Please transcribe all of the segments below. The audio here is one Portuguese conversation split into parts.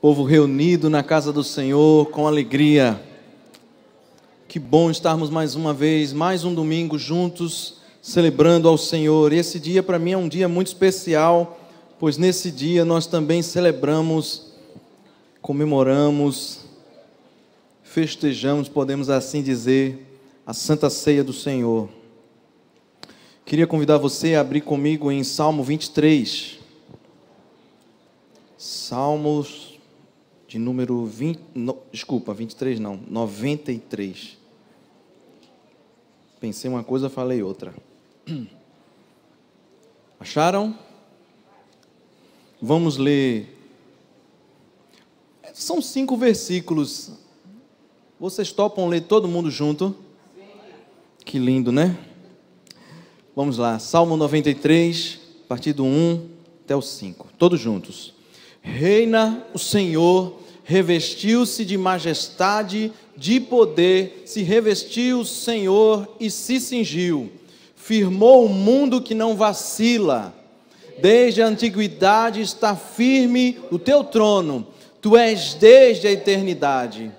Povo reunido na casa do Senhor com alegria. Que bom estarmos mais uma vez, mais um domingo juntos, celebrando ao Senhor. Esse dia para mim é um dia muito especial, pois nesse dia nós também celebramos, comemoramos, festejamos, podemos assim dizer, a Santa Ceia do Senhor. Queria convidar você a abrir comigo em Salmo 23. Salmos de número 93. Pensei uma coisa, falei outra. Acharam? Vamos ler. São 5 versículos. Vocês topam ler todo mundo junto? Que lindo, né? Vamos lá, Salmo 93, a partir do 1 até o 5, todos juntos. Reina o Senhor, revestiu-se de majestade, de poder, se revestiu o Senhor e se cingiu. Firmou o mundo que não vacila. Desde a antiguidade está firme o teu trono. Tu és desde a eternidade.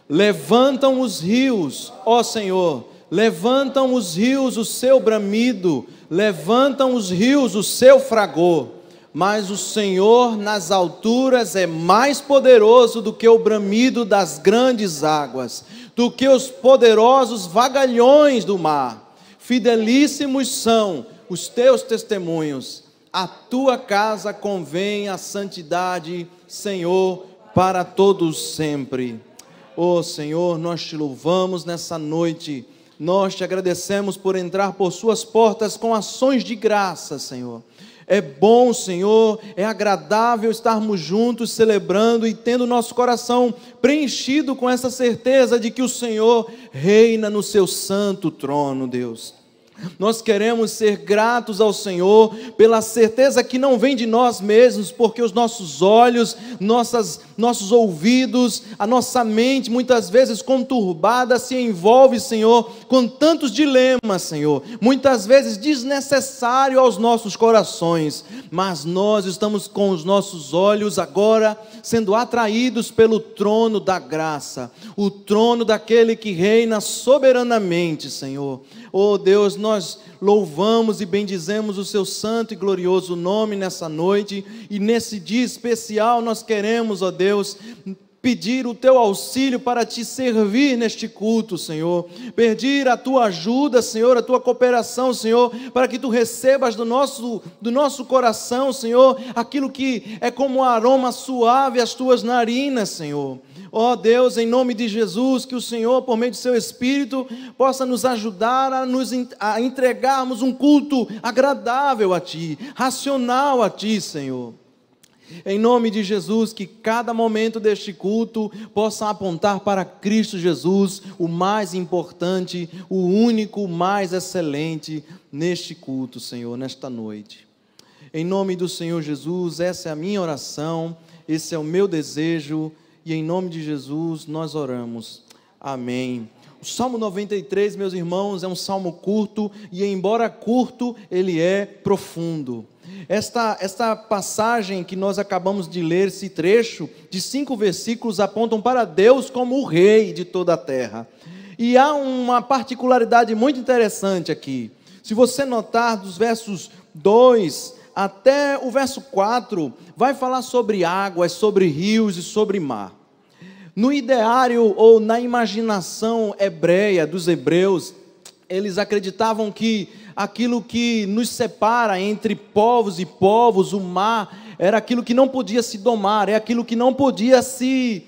Levantam os rios, ó Senhor, levantam os rios o seu bramido, levantam os rios o seu fragor. Mas o Senhor nas alturas é mais poderoso do que o bramido das grandes águas, do que os poderosos vagalhões do mar. Fidelíssimos são os teus testemunhos. A tua casa convém a santidade, Senhor, para todos sempre. Ó Senhor, nós te louvamos nessa noite. Nós te agradecemos por entrar por suas portas com ações de graça, Senhor. É bom, Senhor, é agradável estarmos juntos celebrando e tendo nosso coração preenchido com essa certeza de que o Senhor reina no seu santo trono, Deus. Nós queremos ser gratos ao Senhor pela certeza que não vem de nós mesmos, porque os nossos olhos, nossos ouvidos, a nossa mente, muitas vezes conturbada, se envolve, Senhor, com tantos dilemas, Senhor, muitas vezes desnecessário aos nossos corações, mas nós estamos com os nossos olhos agora sendo atraídos pelo trono da graça, o trono daquele que reina soberanamente, Senhor. Oh Deus, nós louvamos e bendizemos o seu santo e glorioso nome nessa noite, e nesse dia especial nós queremos, ó Deus, pedir o teu auxílio para te servir neste culto, Senhor. Pedir a tua ajuda, Senhor, a tua cooperação, Senhor, para que tu recebas do nosso coração, Senhor, aquilo que é como um aroma suave às tuas narinas, Senhor. Ó Deus, em nome de Jesus, que o Senhor, por meio do seu Espírito, possa nos ajudar a entregarmos um culto agradável a Ti, racional a Ti, Senhor. Em nome de Jesus, que cada momento deste culto possa apontar para Cristo Jesus, o mais importante, o único, o mais excelente neste culto, Senhor, nesta noite. Em nome do Senhor Jesus, essa é a minha oração, esse é o meu desejo, e em nome de Jesus nós oramos. Amém. O Salmo 93, meus irmãos, é um salmo curto, e embora curto, ele é profundo. Esta passagem que nós acabamos de ler, esse trecho de 5 versículos, apontam para Deus como o Rei de toda a terra. E há uma particularidade muito interessante aqui. Se você notar, dos versos 2 até o verso 4, vai falar sobre águas, sobre rios e sobre mar. No ideário ou na imaginação hebreia dos hebreus, eles acreditavam que aquilo que nos separa entre povos e povos, o mar, era aquilo que não podia se domar, é aquilo que não podia se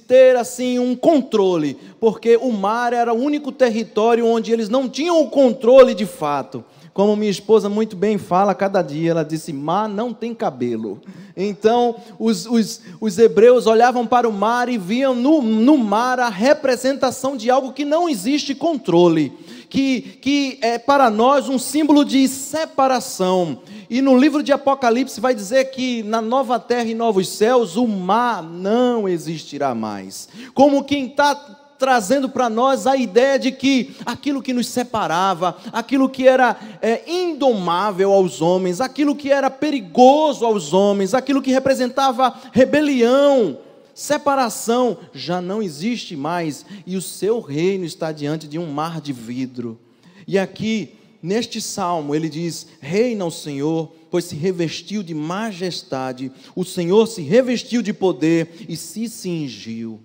ter assim um controle, porque o mar era o único território onde eles não tinham o controle de fato. Como minha esposa muito bem fala cada dia, ela disse: mar não tem cabelo. Então os hebreus olhavam para o mar e viam no mar a representação de algo que não existe controle, que é para nós um símbolo de separação. E no livro de Apocalipse vai dizer que na nova terra e novos céus o mar não existirá mais. Como quem está trazendo para nós a ideia de que aquilo que nos separava, aquilo que era indomável aos homens, aquilo que era perigoso aos homens, aquilo que representava rebelião, separação já não existe mais, e o seu reino está diante de um mar de vidro. E aqui, neste salmo, ele diz: reina o Senhor, pois se revestiu de majestade, o Senhor se revestiu de poder e se cingiu.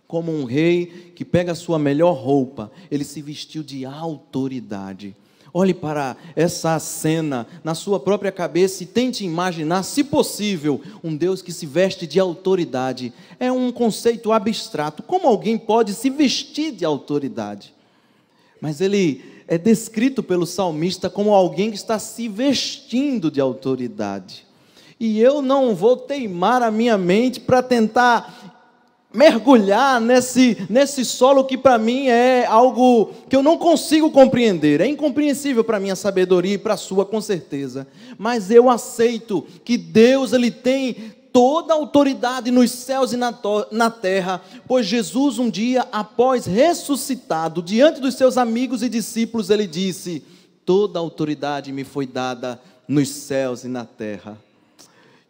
Como um rei que pega a sua melhor roupa, ele se vestiu de autoridade. Olhe para essa cena na sua própria cabeça e tente imaginar, se possível, um Deus que se veste de autoridade. É um conceito abstrato. Como alguém pode se vestir de autoridade? Mas ele é descrito pelo salmista como alguém que está se vestindo de autoridade. E eu não vou teimar a minha mente para tentar mergulhar nesse solo que para mim é algo que eu não consigo compreender. É incompreensível para minha sabedoria e para a sua, com certeza. Mas eu aceito que Deus, ele tem toda a autoridade nos céus e na terra, pois Jesus um dia, após ressuscitado, diante dos seus amigos e discípulos, ele disse: toda a autoridade me foi dada nos céus e na terra.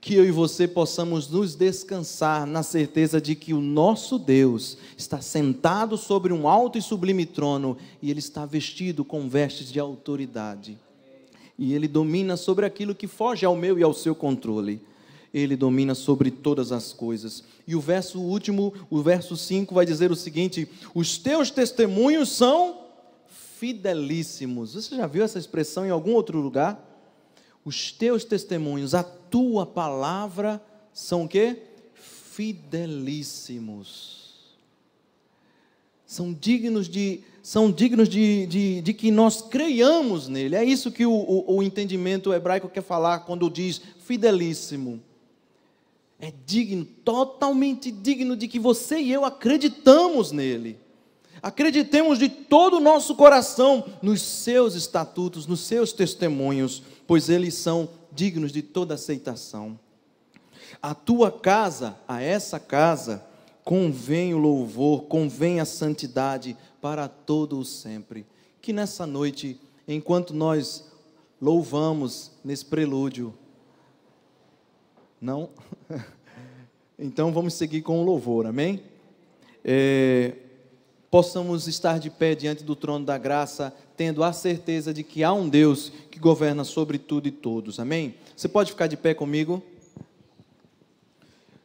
Que eu e você possamos nos descansar na certeza de que o nosso Deus está sentado sobre um alto e sublime trono, e Ele está vestido com vestes de autoridade, e Ele domina sobre aquilo que foge ao meu e ao seu controle. Ele domina sobre todas as coisas. E o verso último, o verso 5, vai dizer o seguinte: os teus testemunhos são fidelíssimos. Você já viu essa expressão em algum outro lugar? Os teus testemunhos, a tua palavra são o quê? Fidelíssimos. São dignos de que nós creiamos nele. É isso que o entendimento hebraico quer falar quando diz fidelíssimo. É digno, totalmente digno de que você e eu acreditamos nele. Acreditemos de todo o nosso coração nos seus estatutos, nos seus testemunhos, pois eles são dignos de toda aceitação. A tua casa, a essa casa, convém o louvor, convém a santidade para todo o sempre. Que nessa noite, enquanto nós louvamos nesse prelúdio, não? Então vamos seguir com o louvor, amém? Possamos estar de pé diante do trono da graça, tendo a certeza de que há um Deus que governa sobre tudo e todos, amém? Você pode ficar de pé comigo?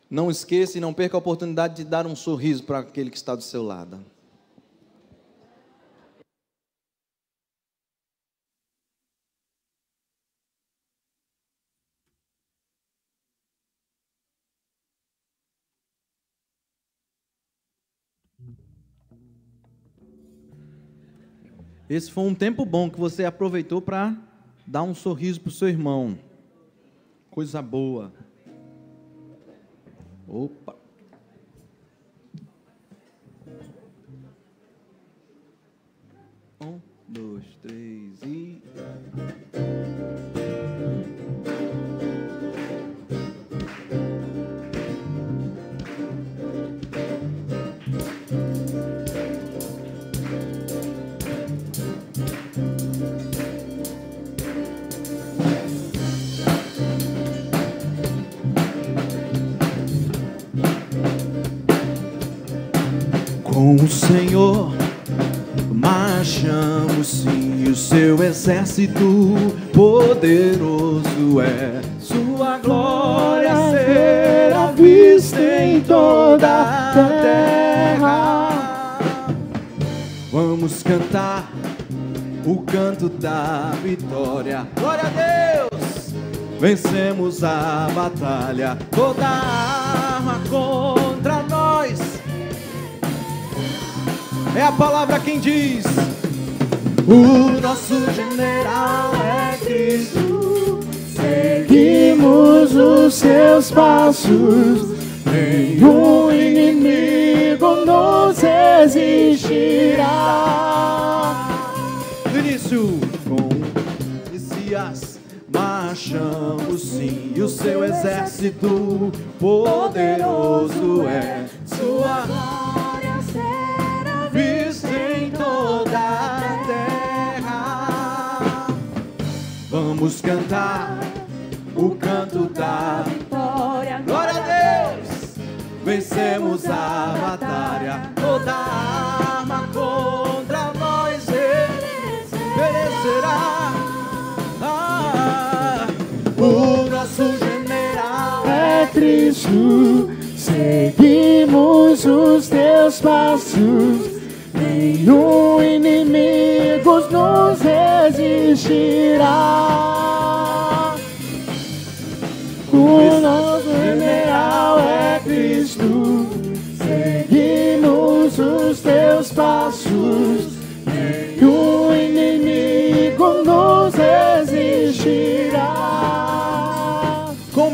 Não esqueça e não perca a oportunidade de dar um sorriso para aquele que está do seu lado. Esse foi um tempo bom que você aproveitou para dar um sorriso para o seu irmão. Coisa boa. Opa. Um, dois, três e... Com o Senhor marchamos sim, o seu exército poderoso é. Sua glória será vista em toda a terra. Vamos cantar o canto da vitória. Glória a Deus! Vencemos a batalha, toda arma contra nós. É a palavra quem diz: o nosso general é Cristo. Seguimos os seus passos, nenhum inimigo nos resistirá. No início, com Messias marchamos sim, e o seu exército poderoso é. Sua glória será vista em toda a terra. Vamos cantar o canto da vitória. Glória a Deus! vencemos a batalha. Toda arma contra nós perecerá. O nosso general é Cristo. Seguimos os teus passos. Nenhum inimigo nos resistirá. O nosso general é Cristo. Seguimos os teus passos. Nenhum inimigo nos resistirá. Com o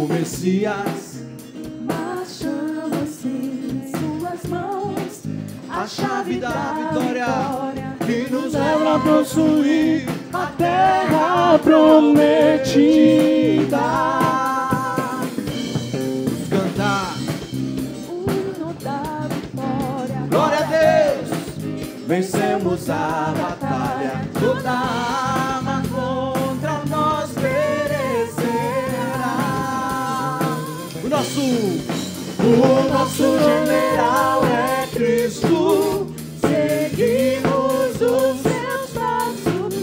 Messias, marchamos em suas mãos, a chave da vitória que nos leva a possuir a terra prometida. Cantar o hino da vitória. Glória a Deus, vencemos a batalha. Toda arma contra nós perecerá. O nosso general é Cristo. Seguimos os seus passos.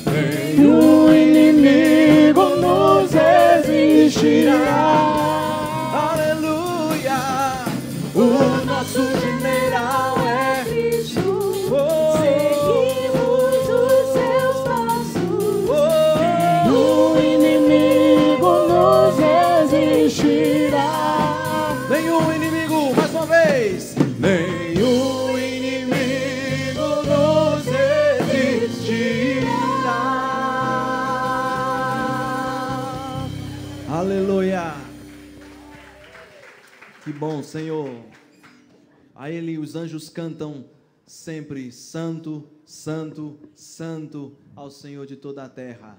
Nenhum inimigo nos resistirá. Aleluia. O nosso general é Cristo. Seguimos os seus passos. Nenhum inimigo nos resistirá. Nenhum inimigo, mais uma vez. Nenhum inimigo nos resistirá. Aleluia. Que bom, Senhor. A Ele os anjos cantam sempre: Santo, Santo, Santo ao Senhor de toda a terra.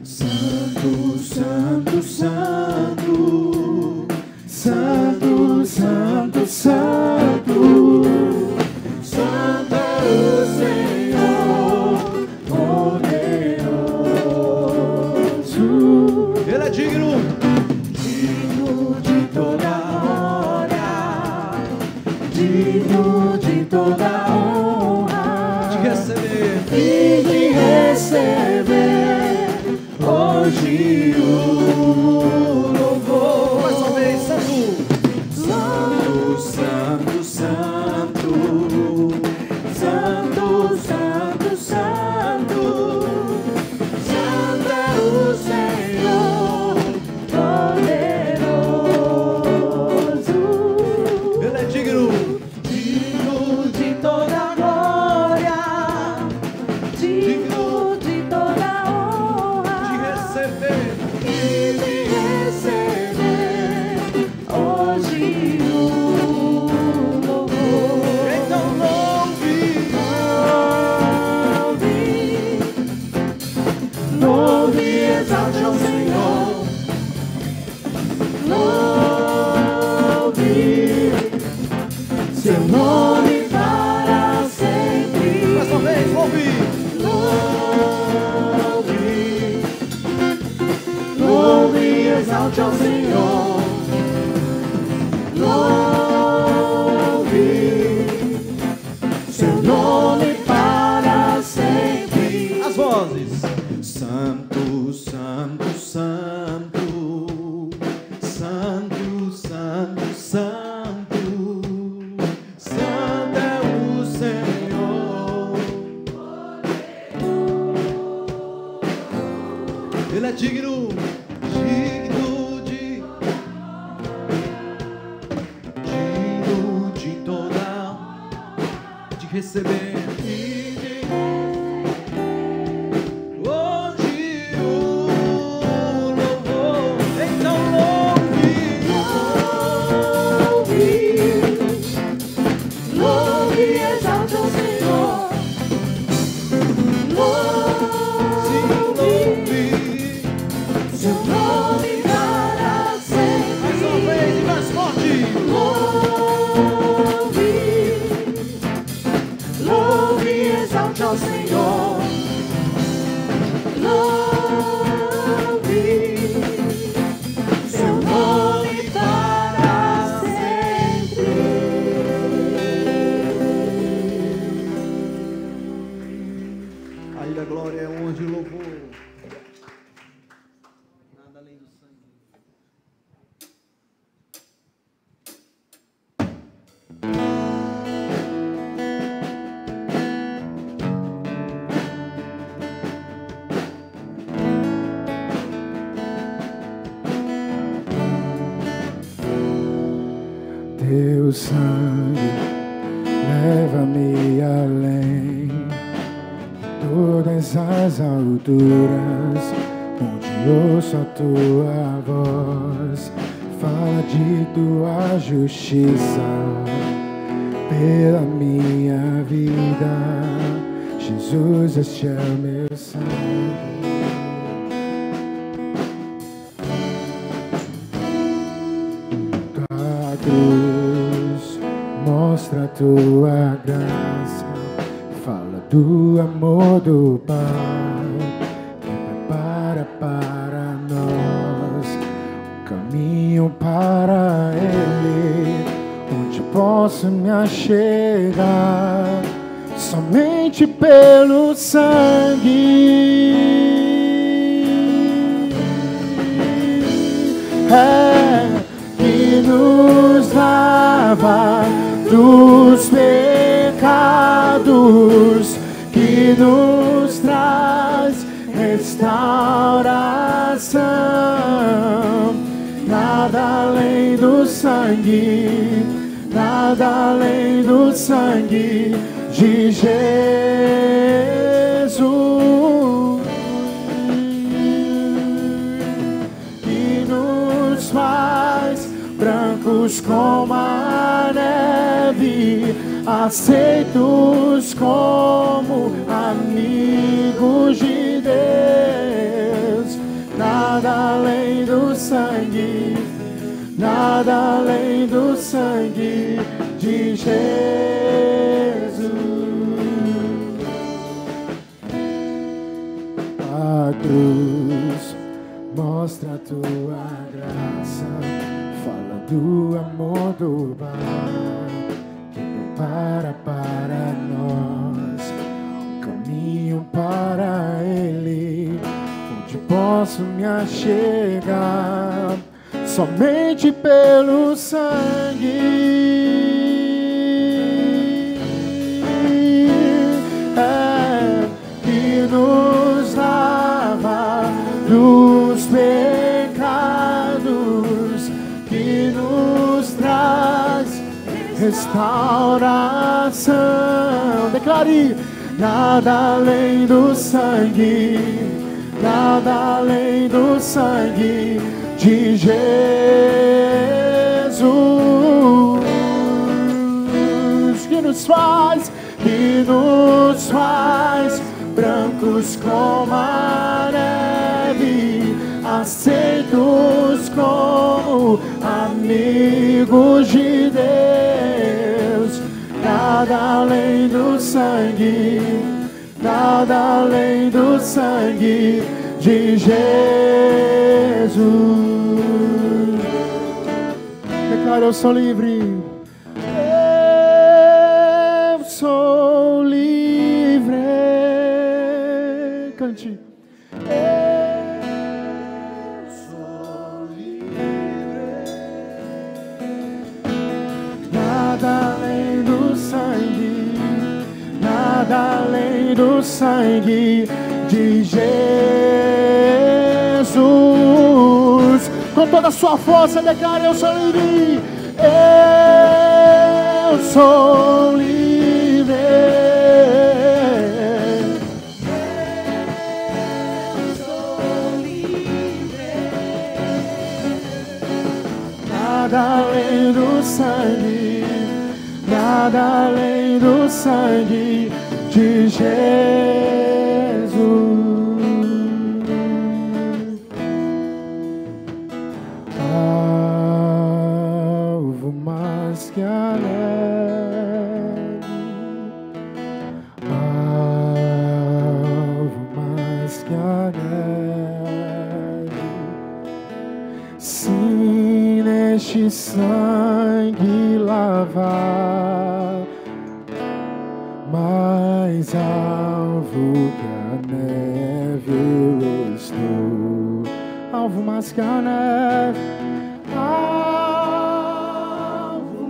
Santo, Santo, Santo, Santo, Santo é o Senhor poderoso. Ele é digno, digno de toda glória, digno de toda honra, de receber hoje o louvor. Mais uma vez, Santo, Santo, Santo, Santo, Santo, Santo, Santo é o Senhor poderoso. Ele é digno, digno de toda glória, digno de toda honra, de receber hoje o louvor. Então louve, exalte ao Senhor, louve seu nome para sempre. Mais uma vez, louve, exalte ao Senhor, louve seu nome para sempre. As vozes. Santo, Santo, Santo, Santo, Santo, Santo, Santo é o Senhor. Ele é digno, digno de toda, de receber hoje o louvor. Então louve, exalte ao Senhor, Ele a glória, é honra e louvor. Nada além do sangue. Teu sangue leva-me além, todas as alturas, onde ouço a tua voz, fala de tua justiça pela minha vida. Jesus, este é o meu sangue. Tua cruz mostra a tua graça, fala do amor do Pai, que prepara para nós um caminho para Ele, onde posso me achegar somente pelo sangue. Que nos lava dos pecados, que nos traz restauração. Nada além do sangue, nada além do sangue de Jesus. Que nos faz brancos como a neve, aceitos como amigos de Deus. Nada além do sangue, nada além do sangue de Jesus. A cruz mostra a tua graça, fala do amor do Pai, que prepara para nós um caminho para Ele, onde posso me achegar somente pelo sangue. Que nos lava dos pecados, que nos traz restauração. Declare: nada além do sangue, nada além do sangue de Jesus, que nos faz brancos como a neve, aceitos como amigos de Deus. Nada além do sangue, nada além do sangue de Jesus. Declaro: eu sou livre. Eu sou livre. Cante. Eu sou livre. Nada além do sangue, nada além do sangue de Jesus. Com toda a sua força, declare: eu sou livre. Eu sou livre. Eu sou livre. Nada além do sangue, nada além do sangue de Jesus. Alvo mais que a neve, alvo mais que a neve. Sim, neste sangue lavar mais alvo que a neve eu estou, alvo mais que a neve, alvo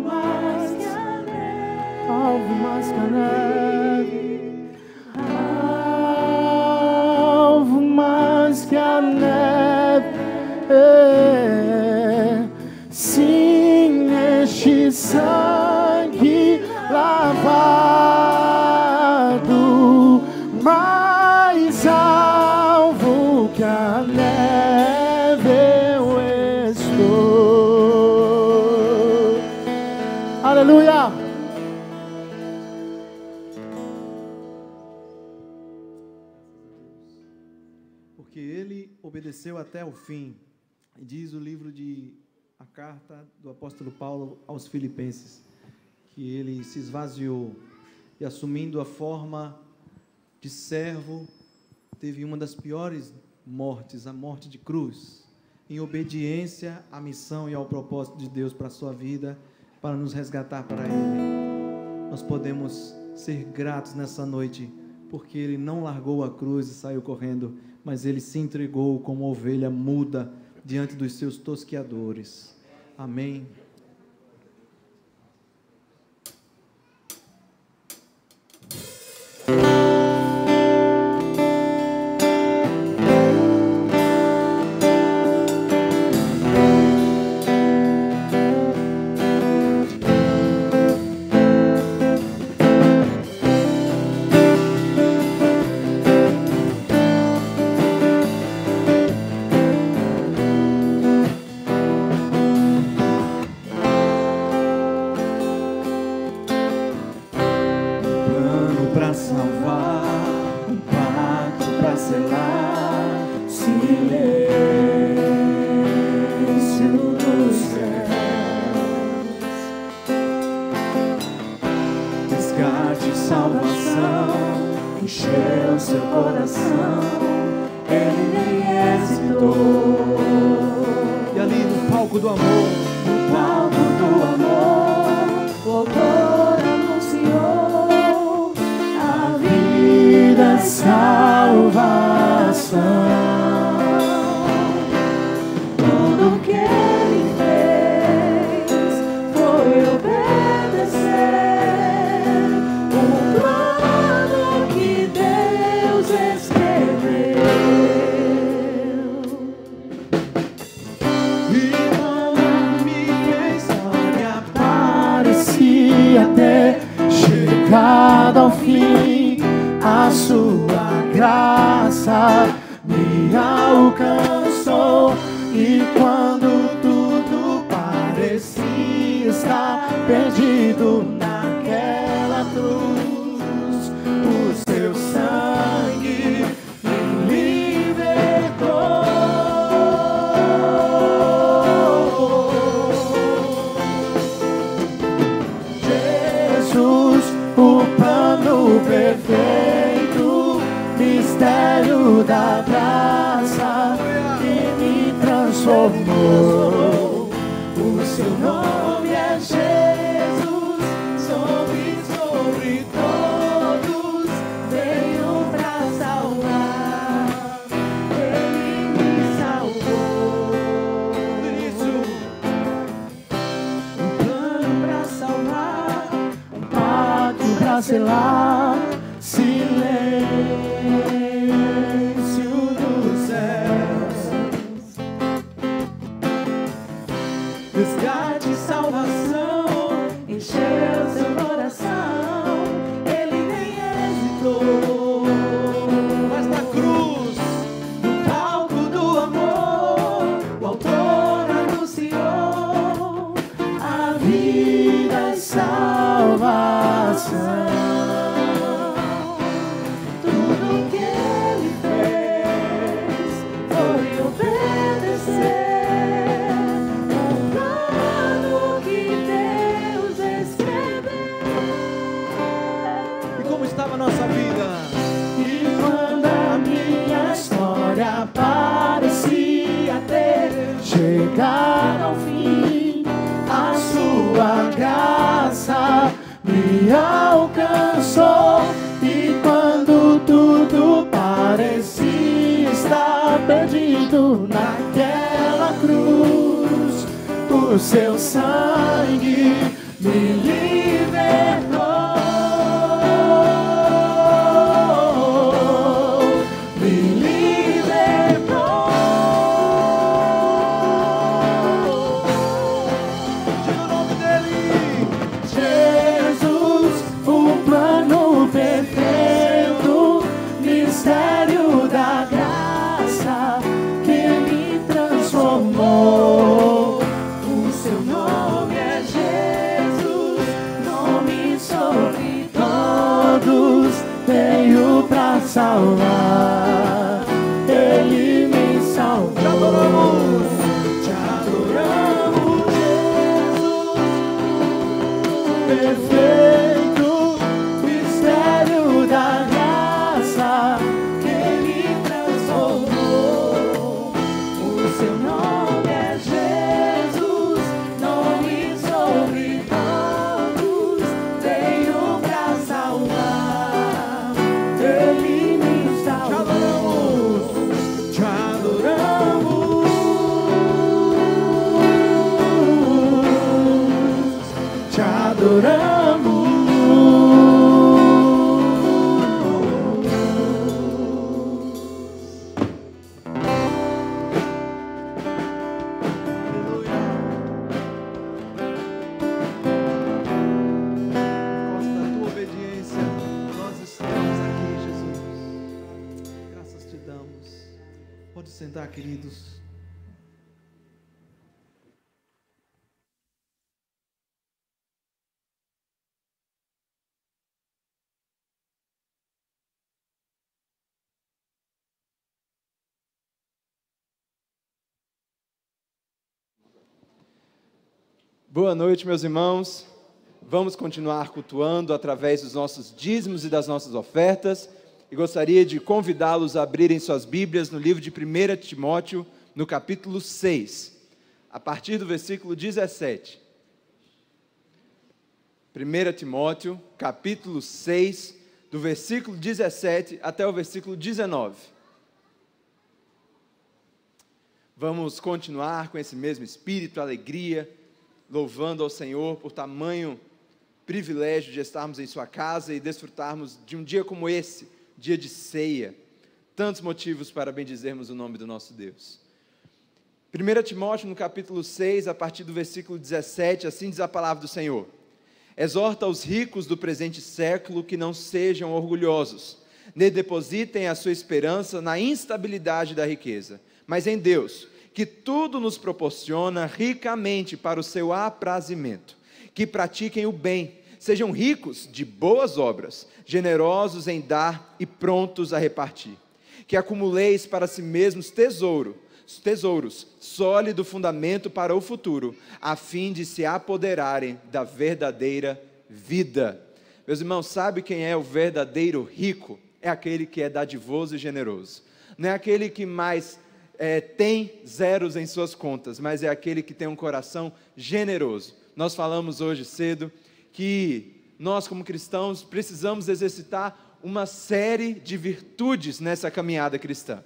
mais que a neve, alvo mais que a neve, alvo mais que a neve. Sim, este sangue lavado, mais alvo que a neve eu estou. Aleluia! Porque ele obedeceu até o fim. Diz o livro a carta do apóstolo Paulo aos Filipenses, que ele se esvaziou e, assumindo a forma de servo, teve uma das piores mortes, a morte de cruz, em obediência à missão e ao propósito de Deus para a sua vida, para nos resgatar para Ele. Nós podemos ser gratos nessa noite, porque Ele não largou a cruz e saiu correndo, mas Ele se entregou como ovelha muda diante dos seus tosqueadores. Amém. Chegar ao fim, a sua graça me alcançou, e quando perdido naquela cruz. O seu sangue me libertou. Salvar, Ele me salvou. Te adoramos, Jesus, perfeito mistério da graça que me transformou. O seu nome é Jesus, nome sobre todos, veio pra salvar. Ele sentar, queridos. Boa noite, meus irmãos. Vamos continuar cultuando através dos nossos dízimos e das nossas ofertas. E gostaria de convidá-los a abrirem suas Bíblias no livro de 1 Timóteo, no capítulo 6, a partir do versículo 17. 1 Timóteo, capítulo 6, do versículo 17 até o versículo 19. Vamos continuar com esse mesmo espírito, alegria, louvando ao Senhor por tamanho privilégio de estarmos em sua casa e desfrutarmos de um dia como esse, dia de ceia, tantos motivos para bendizermos o nome do nosso Deus. 1 Timóteo, no capítulo 6, a partir do versículo 17, assim diz a palavra do Senhor: exorta os ricos do presente século que não sejam orgulhosos, nem depositem a sua esperança na instabilidade da riqueza, mas em Deus, que tudo nos proporciona ricamente para o seu aprazimento, que pratiquem o bem, sejam ricos de boas obras, generosos em dar e prontos a repartir. Que acumuleis para si mesmos tesouros, sólido fundamento para o futuro, a fim de se apoderarem da verdadeira vida. Meus irmãos, sabe quem é o verdadeiro rico? É aquele que é dadivoso e generoso. Não é aquele que mais tem zeros em suas contas, mas é aquele que tem um coração generoso. Nós falamos hoje cedo que nós, como cristãos, precisamos exercitar uma série de virtudes nessa caminhada cristã.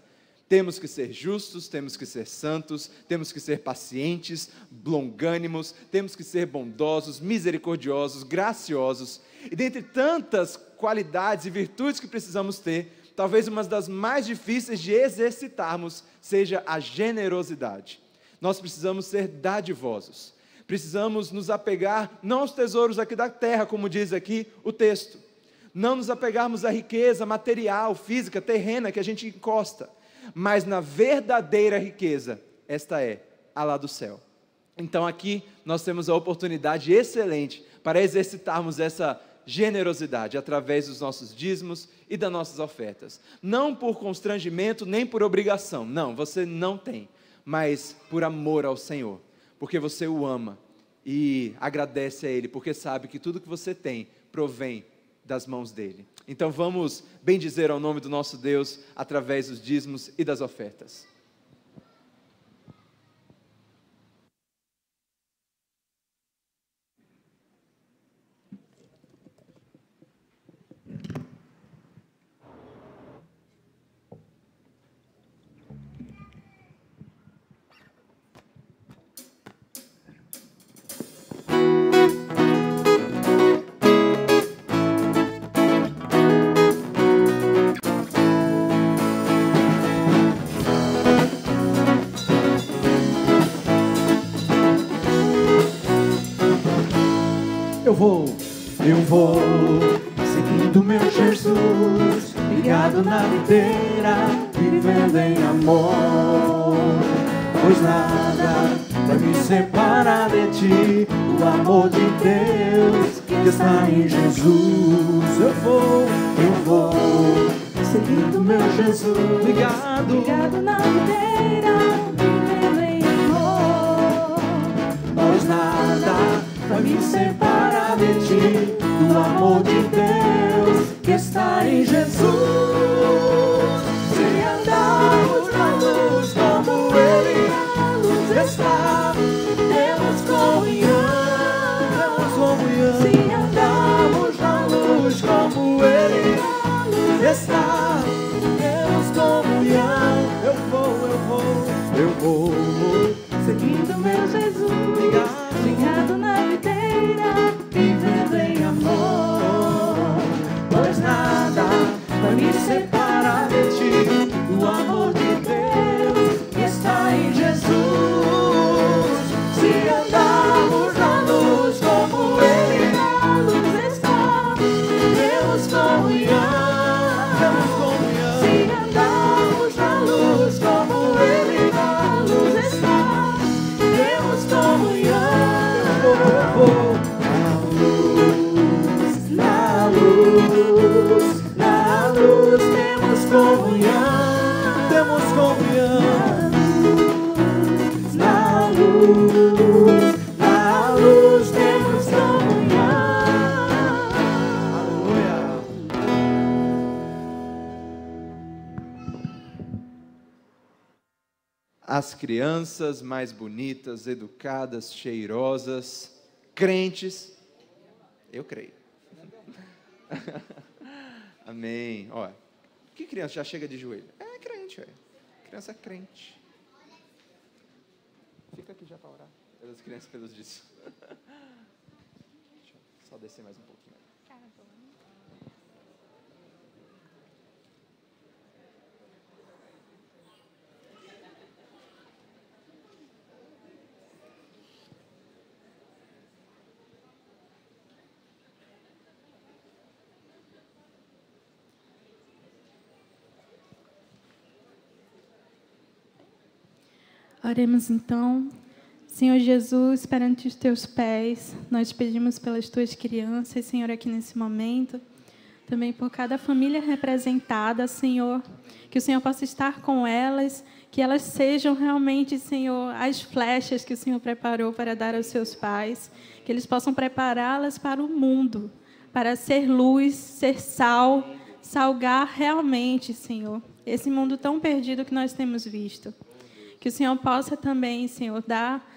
Temos que ser justos, temos que ser santos, temos que ser pacientes, longânimos, temos que ser bondosos, misericordiosos, graciosos. E dentre tantas qualidades e virtudes que precisamos ter, talvez uma das mais difíceis de exercitarmos seja a generosidade. Nós precisamos ser dadivosos. Precisamos nos apegar não aos tesouros aqui da terra, como diz aqui o texto. Não nos apegarmos à riqueza material, física, terrena que a gente encosta, mas na verdadeira riqueza, esta é a lá do céu. Então aqui nós temos a oportunidade excelente para exercitarmos essa generosidade através dos nossos dízimos e das nossas ofertas. Não por constrangimento, nem por obrigação. Não, você não tem, mas por amor ao Senhor. Porque você o ama e agradece a Ele, porque sabe que tudo que você tem provém das mãos dEle. Então vamos bendizer ao nome do nosso Deus através dos dízimos e das ofertas. eu vou seguindo meu Jesus, ligado na videira, vivendo em amor. Pois nada vai me separar de ti, o amor de Deus que está em Jesus. Eu vou seguindo meu Jesus, Ligado na videira, vivendo em amor. pois nada vai me separar de ti, do amor de Deus que está em Jesus. Se andarmos na luz como Ele na luz está, temos comunhão. Se andarmos na luz como Ele na luz está, temos comunhão. Eu vou Seguindo meu Jesus, ligado na videira, vivendo em amor. pois nada vai me separar de ti, do amor de Deus que está em Jesus. Se andarmos na luz como Ele Na luz está, temos comunhão. se andarmos na luz como Ele na luz está, Temos comunhão. Na luz temos comunhão. Na luz temos comunhão. Aleluia. As crianças mais bonitas, educadas, cheirosas, crentes, eu creio. Amém. Olha, que criança já chega de joelho? É crente, ué. Criança é crente. Fica aqui já para orar pelas crianças, pelos disso. Deixa eu só descer mais um pouquinho. Oremos então. Senhor Jesus, perante os teus pés, nós pedimos pelas tuas crianças, Senhor, aqui nesse momento, também por cada família representada, Senhor, que o Senhor possa estar com elas, que elas sejam realmente, Senhor, as flechas que o Senhor preparou para dar aos seus pais, que eles possam prepará-las para o mundo, para ser luz, ser sal, salgar realmente, Senhor, esse mundo tão perdido que nós temos visto. Que o Senhor possa também, Senhor, dar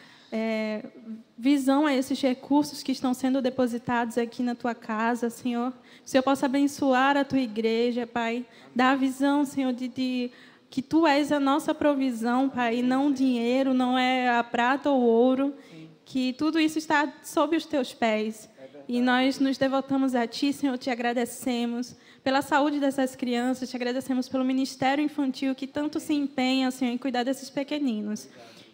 visão a esses recursos que estão sendo depositados aqui na Tua casa, Senhor. Que o Senhor possa abençoar a Tua igreja, Pai. Dar a visão, Senhor, de que Tu és a nossa provisão, Pai, e não o dinheiro, não é a prata ou ouro. Que tudo isso está sob os Teus pés. E nós nos devotamos a Ti, Senhor, Te agradecemos pela saúde dessas crianças, Te agradecemos pelo ministério infantil que tanto se empenha, Senhor, em cuidar desses pequeninos.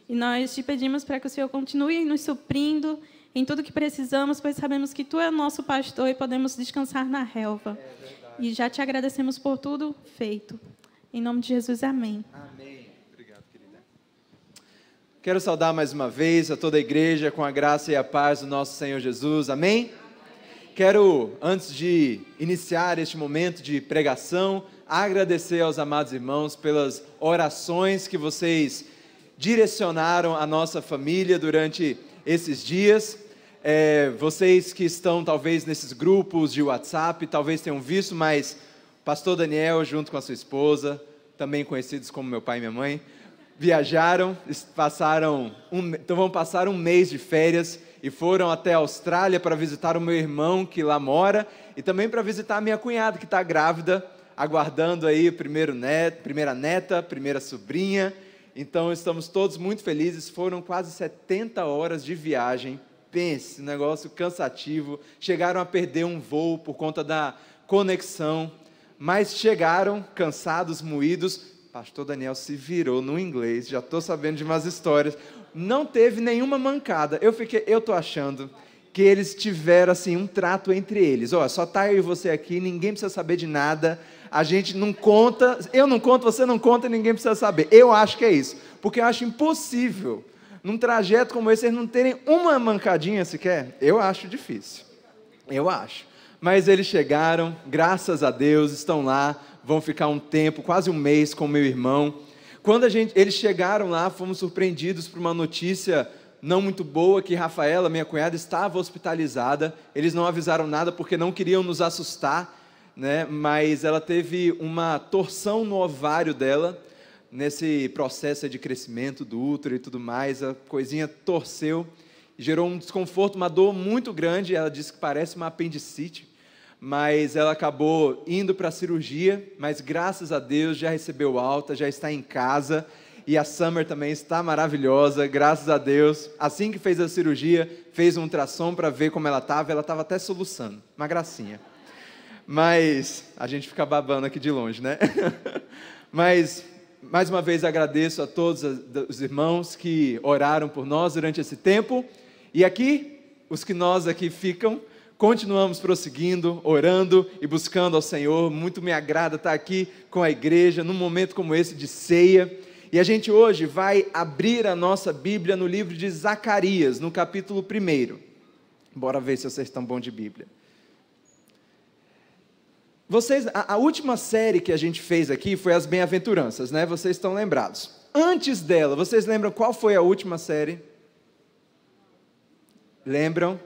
E nós Te pedimos para que o Senhor continue nos suprindo em tudo que precisamos, pois sabemos que Tu é o nosso pastor e podemos descansar na relva. E já Te agradecemos por tudo feito. Em nome de Jesus, amém. Amém. Obrigado, querida. Quero saudar mais uma vez a toda a igreja com a graça e a paz do nosso Senhor Jesus. Amém? Quero, antes de iniciar este momento de pregação, agradecer aos amados irmãos pelas orações que vocês direcionaram à nossa família durante esses dias. Vocês que estão talvez nesses grupos de WhatsApp, talvez tenham visto, mas pastor Daniel junto com a sua esposa, também conhecidos como meu pai e minha mãe, viajaram, então vão passar um mês de férias e foram até a Austrália para visitar o meu irmão que lá mora e também para visitar a minha cunhada que está grávida, aguardando aí o primeira neta, primeira sobrinha. Então estamos todos muito felizes, foram quase 70 horas de viagem, pense, um negócio cansativo, chegaram a perder um voo por conta da conexão, mas chegaram cansados, moídos. Pastor Daniel se virou no inglês, já estou sabendo de umas histórias, não teve nenhuma mancada. Eu estou achando que eles tiveram assim um trato entre eles. Ó, só tá eu e você aqui, ninguém precisa saber de nada. A gente não conta, eu não conto, você não conta, ninguém precisa saber. Eu acho que é isso, porque eu acho impossível, num trajeto como esse, eles não terem uma mancadinha sequer. Eu acho difícil, eu acho. Mas eles chegaram, graças a Deus, estão lá, vão ficar um tempo, quase um mês com meu irmão. Quando eles chegaram lá, fomos surpreendidos por uma notícia não muito boa, que Rafaela, minha cunhada, estava hospitalizada. Eles não avisaram nada porque não queriam nos assustar, né? Mas ela teve uma torção no ovário dela, nesse processo de crescimento do útero e tudo mais. A coisinha torceu, gerou um desconforto, uma dor muito grande. Ela disse que parece uma apendicite, mas ela acabou indo para a cirurgia, mas graças a Deus já recebeu alta, já está em casa. E a Summer também está maravilhosa, graças a Deus. Assim que fez a cirurgia, fez um ultrassom para ver como ela estava até soluçando, uma gracinha. Mas a gente fica babando aqui de longe, né? Mas, mais uma vez, agradeço a todos os irmãos que oraram por nós durante esse tempo. E aqui, os que nós aqui ficam, continuamos prosseguindo, orando e buscando ao Senhor. Muito me agrada estar aqui com a igreja, num momento como esse de ceia. E a gente hoje vai abrir a nossa Bíblia no livro de Zacarias, no capítulo 1. Bora ver se vocês estão bons de Bíblia. A última série que a gente fez aqui foi as Bem-aventuranças, né? Vocês estão lembrados. Antes dela, vocês lembram qual foi a última série? Lembram?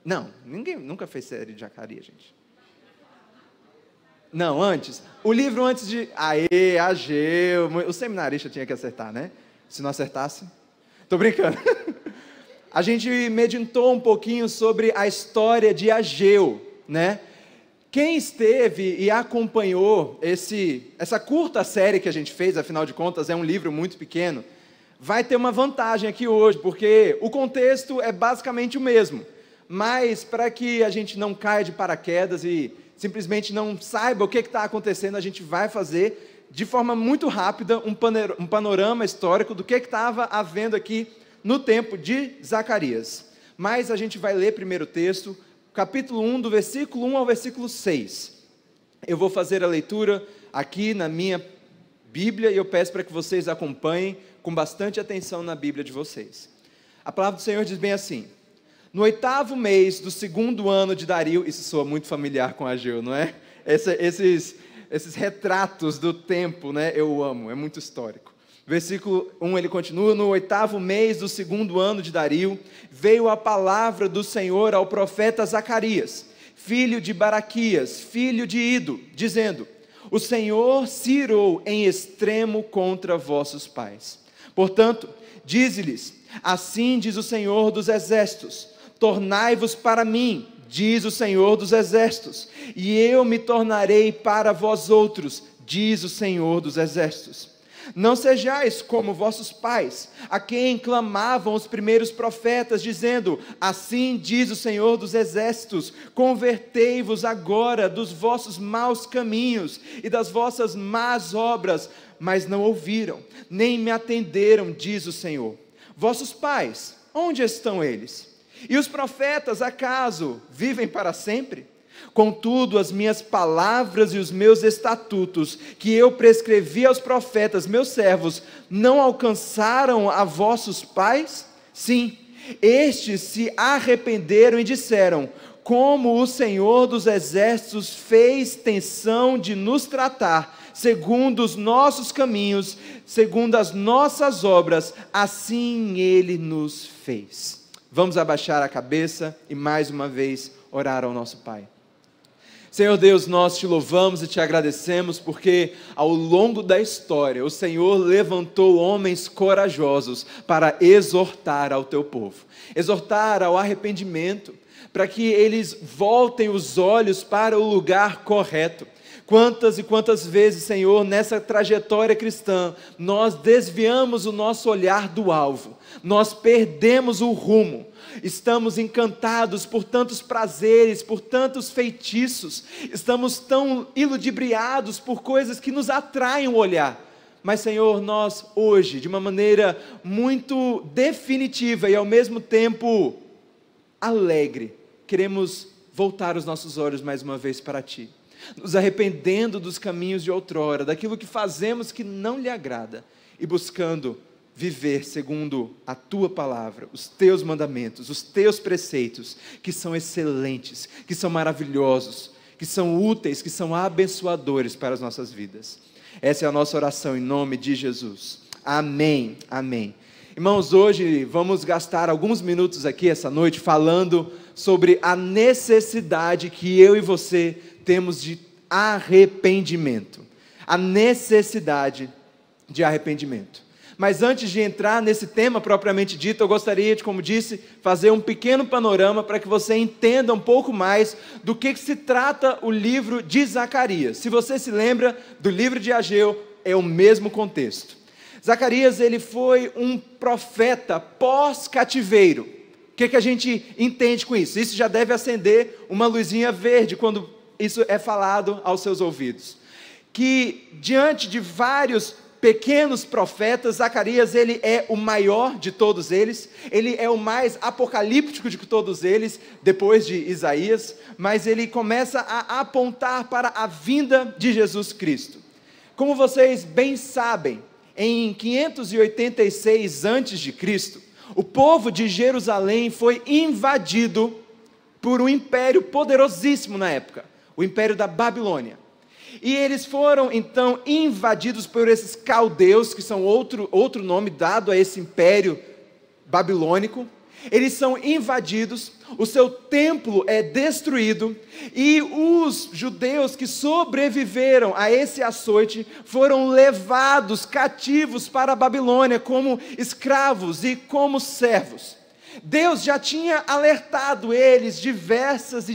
Não, ninguém nunca fez série de Zacarias, gente. Não, antes. O livro antes de... Aê, Ageu. O seminarista tinha que acertar, né? Se não acertasse... Tô brincando. A gente meditou um pouquinho sobre a história de Ageu, né? Quem esteve e acompanhou essa curta série que a gente fez, afinal de contas é um livro muito pequeno, vai ter uma vantagem aqui hoje, porque o contexto é basicamente o mesmo. Mas para que a gente não caia de paraquedas e simplesmente não saiba o que está acontecendo, a gente vai fazer de forma muito rápida um panorama histórico do que estava havendo aqui no tempo de Zacarias. Mas a gente vai ler primeiro o texto, capítulo 1, do versículo 1 ao versículo 6. Eu vou fazer a leitura aqui na minha Bíblia e eu peço para que vocês acompanhem com bastante atenção na Bíblia de vocês. A palavra do Senhor diz bem assim: no 8º mês do 2º ano de Dario, isso soa muito familiar com Ageu, não é? Esses retratos do tempo, né? Eu amo, é muito histórico. Versículo 1, ele continua: no 8º mês do 2º ano de Dario, veio a palavra do Senhor ao profeta Zacarias, filho de Baraquias, filho de Ido, dizendo: o Senhor se irou em extremo contra vossos pais. Portanto, dize-lhes: assim diz o Senhor dos exércitos, tornai-vos para mim, diz o Senhor dos exércitos, e eu me tornarei para vós outros, diz o Senhor dos exércitos. Não sejais como vossos pais, a quem clamavam os primeiros profetas, dizendo: assim diz o Senhor dos exércitos, convertei-vos agora dos vossos maus caminhos e das vossas más obras, mas não ouviram, nem me atenderam, diz o Senhor. Vossos pais, onde estão eles? E os profetas, acaso, vivem para sempre? Contudo, as minhas palavras e os meus estatutos, que eu prescrevi aos profetas, meus servos, não alcançaram a vossos pais? Sim, estes se arrependeram e disseram: como o Senhor dos exércitos fez tensão de nos tratar, segundo os nossos caminhos, segundo as nossas obras, assim Ele nos fez. Vamos abaixar a cabeça e mais uma vez orar ao nosso Pai. Senhor Deus, nós te louvamos e te agradecemos porque ao longo da história o Senhor levantou homens corajosos para exortar ao teu povo, exortar ao arrependimento, para que eles voltem os olhos para o lugar correto. Quantas e quantas vezes, Senhor, nessa trajetória cristã, nós desviamos o nosso olhar do alvo, nós perdemos o rumo, estamos encantados por tantos prazeres, por tantos feitiços, estamos tão iludibriados por coisas que nos atraem o olhar. Mas, Senhor, nós hoje, de uma maneira muito definitiva e ao mesmo tempo alegre, queremos voltar os nossos olhos mais uma vez para Ti, nos arrependendo dos caminhos de outrora, daquilo que fazemos que não lhe agrada, e buscando viver segundo a Tua palavra, os Teus mandamentos, os Teus preceitos, que são excelentes, que são maravilhosos, que são úteis, que são abençoadores para as nossas vidas. Essa é a nossa oração em nome de Jesus. Amém, amém. Irmãos, hoje vamos gastar alguns minutos aqui essa noite falando sobre a necessidade que eu e você temos de arrependimento. A necessidade de arrependimento. Mas antes de entrar nesse tema propriamente dito, eu gostaria de, como disse, fazer um pequeno panorama para que você entenda um pouco mais do que se trata o livro de Zacarias. Se você se lembra do livro de Ageu, é o mesmo contexto. Zacarias, ele foi um profeta pós-cativeiro. O que a gente entende com isso? Isso já deve acender uma luzinha verde quando isso é falado aos seus ouvidos. Que diante de vários pequenos profetas, Zacarias, ele é o maior de todos eles, ele é o mais apocalíptico de todos eles, depois de Isaías, mas ele começa a apontar para a vinda de Jesus Cristo. Como vocês bem sabem, em 586 a.C., o povo de Jerusalém foi invadido por um império poderosíssimo na época, o Império da Babilônia. E eles foram então invadidos por esses caldeus, que são outro nome dado a esse império babilônico. Eles são invadidos, o seu templo é destruído, e os judeus que sobreviveram a esse açoite foram levados cativos para a Babilônia como escravos e como servos. Deus já tinha alertado eles diversas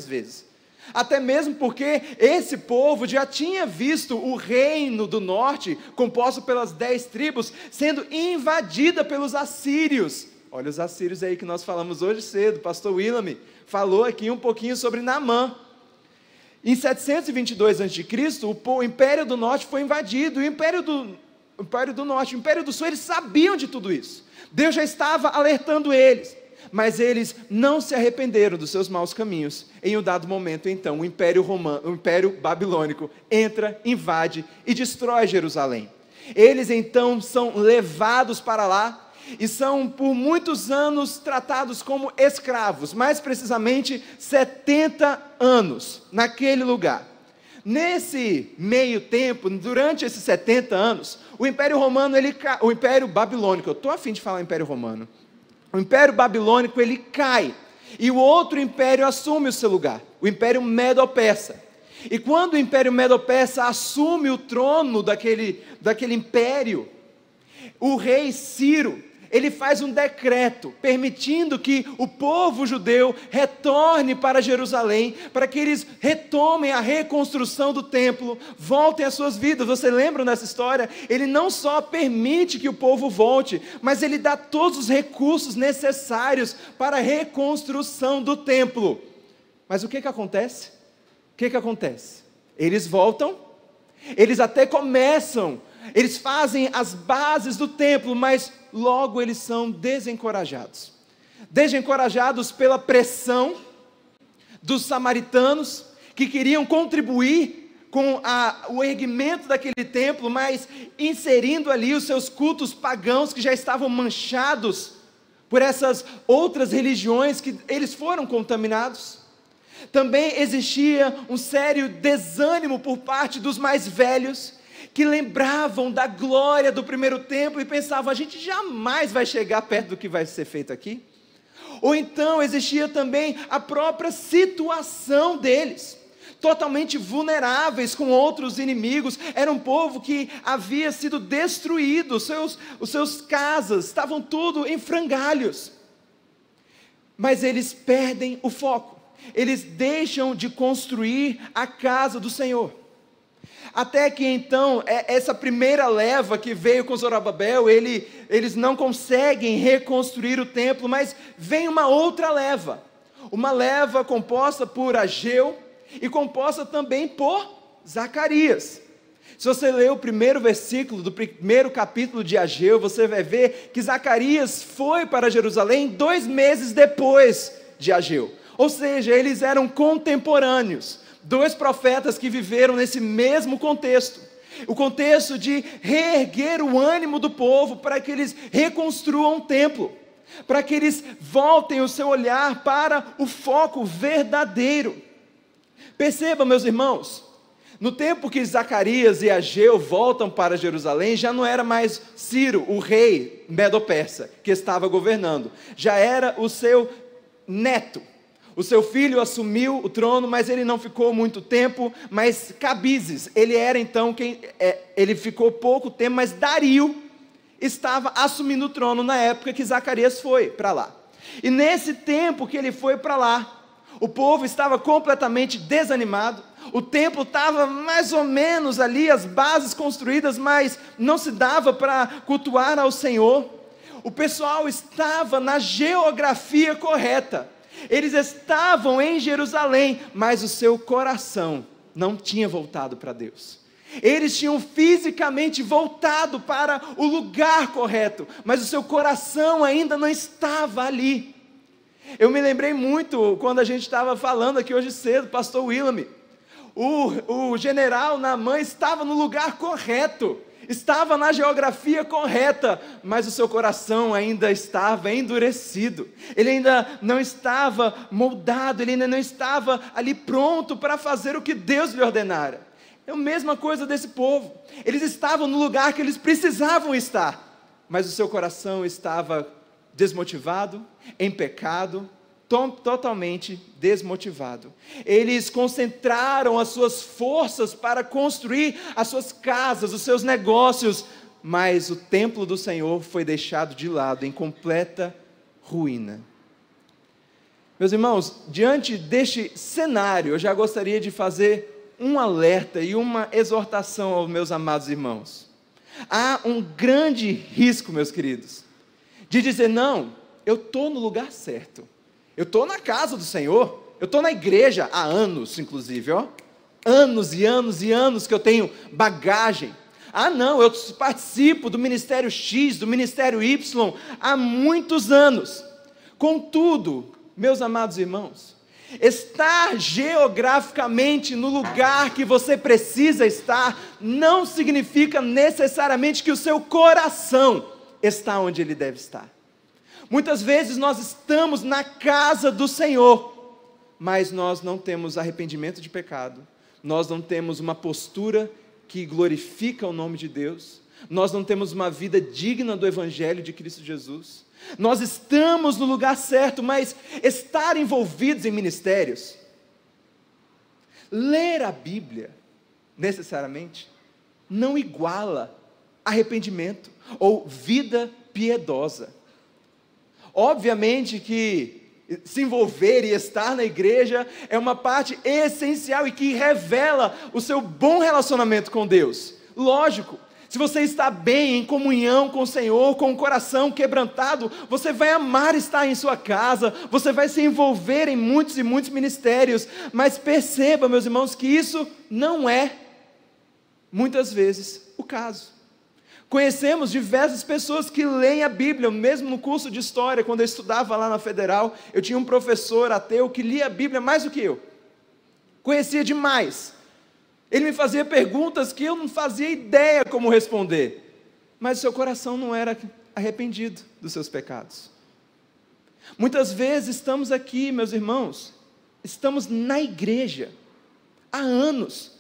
vezes. Até mesmo porque esse povo já tinha visto o reino do norte, composto pelas 10 tribos, sendo invadida pelos assírios. Olha os assírios aí que nós falamos hoje cedo, pastor Willam falou aqui um pouquinho sobre Naamã. Em 722 a.C., o Império do Norte foi invadido, e o Império do Norte, o Império do Sul, eles sabiam de tudo isso. Deus já estava alertando eles. Mas eles não se arrependeram dos seus maus caminhos. Em um dado momento, então, o Império Babilônico entra, invade e destrói Jerusalém. Eles então são levados para lá e são por muitos anos tratados como escravos, mais precisamente 70 anos naquele lugar. Nesse meio tempo, durante esses 70 anos, o Império Babilônico, eu estou a fim de falar Império Romano, o Império Babilônico, ele cai, e o outro império assume o seu lugar, o Império Medo-Persa. E quando o Império Medo-Persa assume o trono daquele império, o rei Ciro, ele faz um decreto, permitindo que o povo judeu retorne para Jerusalém, para que eles retomem a reconstrução do templo, voltem às suas vidas. Você lembra dessa história? Ele não só permite que o povo volte, mas ele dá todos os recursos necessários para a reconstrução do templo. Mas o que acontece? Eles voltam, eles até começam, eles fazem as bases do templo, mas logo eles são desencorajados pela pressão dos samaritanos, que queriam contribuir com o erguimento daquele templo, mas inserindo ali os seus cultos pagãos, que já estavam manchados por essas outras religiões que eles foram contaminados. Também existia um sério desânimo por parte dos mais velhos, que lembravam da glória do primeiro templo e pensavam, a gente jamais vai chegar perto do que vai ser feito aqui. Ou então existia também a própria situação deles, totalmente vulneráveis com outros inimigos. Era um povo que havia sido destruído, os seus casas estavam tudo em frangalhos. Mas eles perdem o foco, eles deixam de construir a casa do Senhor. Até que então, essa primeira leva que veio com Zorobabel, eles não conseguem reconstruir o templo, mas vem uma outra leva. Uma leva composta por Ageu e composta também por Zacarias. Se você ler o primeiro versículo do primeiro capítulo de Ageu, você vai ver que Zacarias foi para Jerusalém 2 meses depois de Ageu. Ou seja, eles eram contemporâneos, 2 profetas que viveram nesse mesmo contexto. O contexto de reerguer o ânimo do povo para que eles reconstruam o templo, para que eles voltem o seu olhar para o foco verdadeiro. Perceba, meus irmãos, no tempo que Zacarias e Ageu voltam para Jerusalém, já não era mais Ciro, o rei medo-persa, que estava governando. Já era o seu neto. O seu filho assumiu o trono, mas ele não ficou muito tempo. Mas Cabizes, ele era então ele ficou pouco tempo, mas Dario estava assumindo o trono na época que Zacarias foi para lá. E nesse tempo que ele foi para lá, o povo estava completamente desanimado. O templo estava mais ou menos ali, as bases construídas, mas não se dava para cultuar ao Senhor. O pessoal estava na geografia correta. Eles estavam em Jerusalém, mas o seu coração não tinha voltado para Deus. Eles tinham fisicamente voltado para o lugar correto, mas o seu coração ainda não estava ali. Eu me lembrei muito quando a gente estava falando aqui hoje cedo, pastor William. O general Naamã estava no lugar correto, estava na geografia correta, mas o seu coração ainda estava endurecido, ele ainda não estava moldado, ele ainda não estava ali pronto para fazer o que Deus lhe ordenara. É a mesma coisa desse povo, eles estavam no lugar que eles precisavam estar, mas o seu coração estava desmotivado, em pecado, totalmente desmotivado. Eles concentraram as suas forças para construir as suas casas, os seus negócios, mas o templo do Senhor foi deixado de lado em completa ruína. Meus irmãos, diante deste cenário, eu já gostaria de fazer um alerta e uma exortação aos meus amados irmãos. Há um grande risco, meus queridos, de dizer: não, eu estou no lugar certo, eu estou na casa do Senhor, eu estou na igreja há anos, inclusive, anos e anos e anos que eu tenho bagagem. Ah não, eu participo do ministério X, do ministério Y, há muitos anos. Contudo, meus amados irmãos, estar geograficamente no lugar que você precisa estar, não significa necessariamente que o seu coração está onde ele deve estar. Muitas vezes nós estamos na casa do Senhor, mas nós não temos arrependimento de pecado, nós não temos uma postura que glorifica o nome de Deus, nós não temos uma vida digna do Evangelho de Cristo Jesus. Nós estamos no lugar certo, mas estar envolvidos em ministérios, ler a Bíblia, necessariamente, não iguala arrependimento ou vida piedosa. Obviamente que se envolver e estar na igreja é uma parte essencial e que revela o seu bom relacionamento com Deus. Lógico, se você está bem, em comunhão com o Senhor, com o coração quebrantado, você vai amar estar em sua casa, você vai se envolver em muitos e muitos ministérios, mas perceba, meus irmãos, que isso não é, muitas vezes, o caso. Conhecemos diversas pessoas que leem a Bíblia, mesmo no curso de História, quando eu estudava lá na Federal, eu tinha um professor ateu que lia a Bíblia mais do que eu, conhecia demais. Ele me fazia perguntas que eu não fazia ideia como responder, mas o seu coração não era arrependido dos seus pecados. Muitas vezes estamos aqui, meus irmãos, estamos na igreja há anos,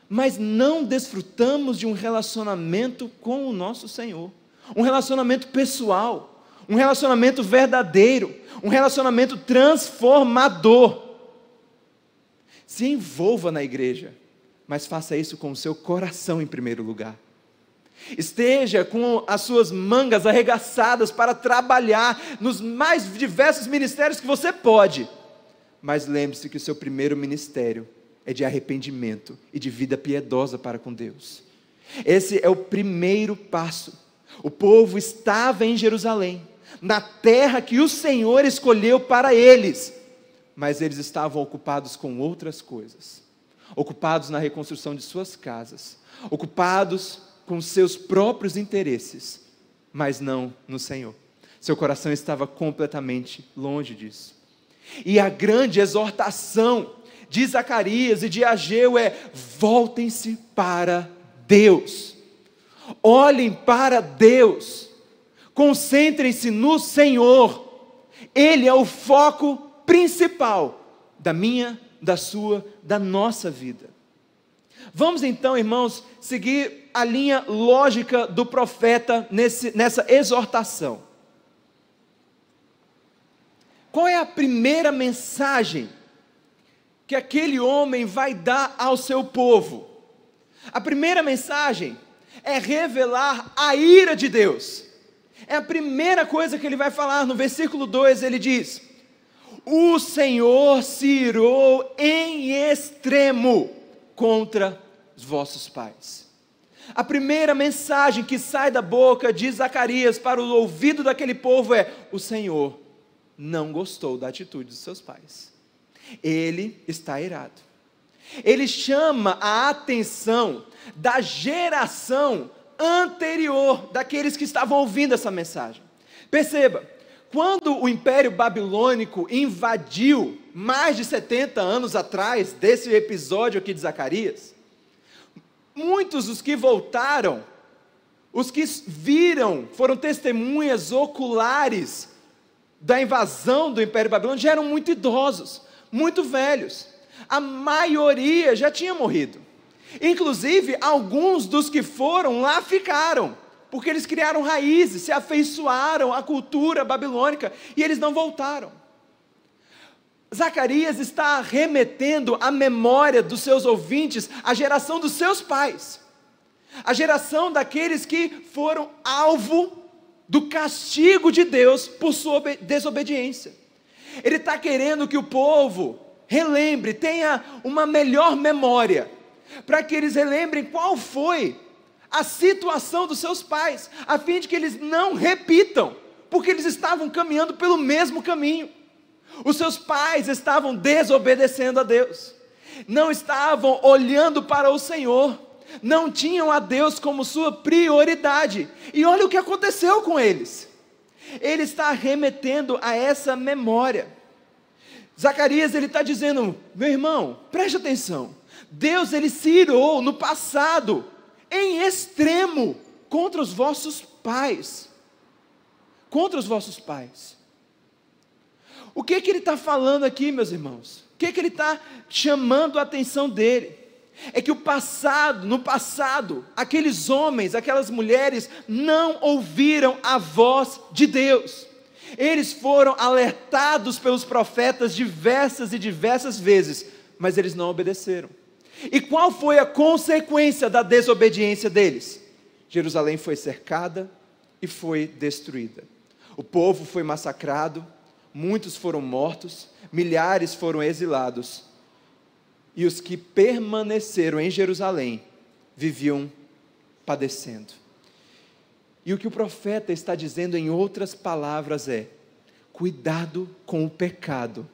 mas não desfrutamos de um relacionamento com o nosso Senhor, um relacionamento pessoal, um relacionamento verdadeiro, um relacionamento transformador. Se envolva na igreja, mas faça isso com o seu coração em primeiro lugar. Esteja com as suas mangas arregaçadas para trabalhar nos mais diversos ministérios que você pode, mas lembre-se que o seu primeiro ministério é de arrependimento e de vida piedosa para com Deus. Esse é o primeiro passo. O povo estava em Jerusalém, na terra que o Senhor escolheu para eles, mas eles estavam ocupados com outras coisas. ocupados na reconstrução de suas casas, ocupados com seus próprios interesses, mas não no Senhor. Seu coração estava completamente longe disso. E a grande exortação de Zacarias e de Ageu é: voltem-se para Deus, olhem para Deus, concentrem-se no Senhor. Ele é o foco principal da minha, da sua, da nossa vida. Vamos então, irmãos, seguir a linha lógica do profeta nessa exortação. Qual é a primeira mensagem que aquele homem vai dar ao seu povo? A primeira mensagem é revelar a ira de Deus. É a primeira coisa que ele vai falar. No versículo 2 ele diz: o Senhor se irou em extremo contra os vossos pais. A primeira mensagem que sai da boca de Zacarias para o ouvido daquele povo é: o Senhor não gostou da atitude dos seus pais. Ele está irado. Ele chama a atenção da geração anterior daqueles que estavam ouvindo essa mensagem. Perceba, quando o Império Babilônico invadiu, mais de 70 anos atrás desse episódio aqui de Zacarias, muitos dos que voltaram, os que viram, foram testemunhas oculares da invasão do Império Babilônico, já eram muito idosos, muito velhos. A maioria já tinha morrido. Inclusive, alguns dos que foram lá ficaram, porque eles criaram raízes, se afeiçoaram à cultura babilônica, e eles não voltaram. Zacarias está remetendo à memória dos seus ouvintes a geração dos seus pais, a geração daqueles que foram alvo do castigo de Deus por sua desobediência. Ele está querendo que o povo relembre, tenha uma melhor memória, para que eles relembrem qual foi a situação dos seus pais, a fim de que eles não repitam, porque eles estavam caminhando pelo mesmo caminho. Os seus pais estavam desobedecendo a Deus, não estavam olhando para o Senhor, não tinham a Deus como sua prioridade. E olha o que aconteceu com eles. Ele está remetendo a essa memória. Zacarias, ele está dizendo: meu irmão, preste atenção, Deus, ele se irou no passado, em extremo, contra os vossos pais. Contra os vossos pais. O que ele está falando aqui, meus irmãos? O que ele está chamando a atenção dele? É que no passado, aqueles homens, aquelas mulheres, não ouviram a voz de Deus. Eles foram alertados pelos profetas diversas vezes, mas eles não obedeceram. E qual foi a consequência da desobediência deles? Jerusalém foi cercada e foi destruída. O povo foi massacrado, muitos foram mortos, milhares foram exilados. E os que permaneceram em Jerusalém viviam padecendo. E o que o profeta está dizendo em outras palavras é: cuidado com o pecado,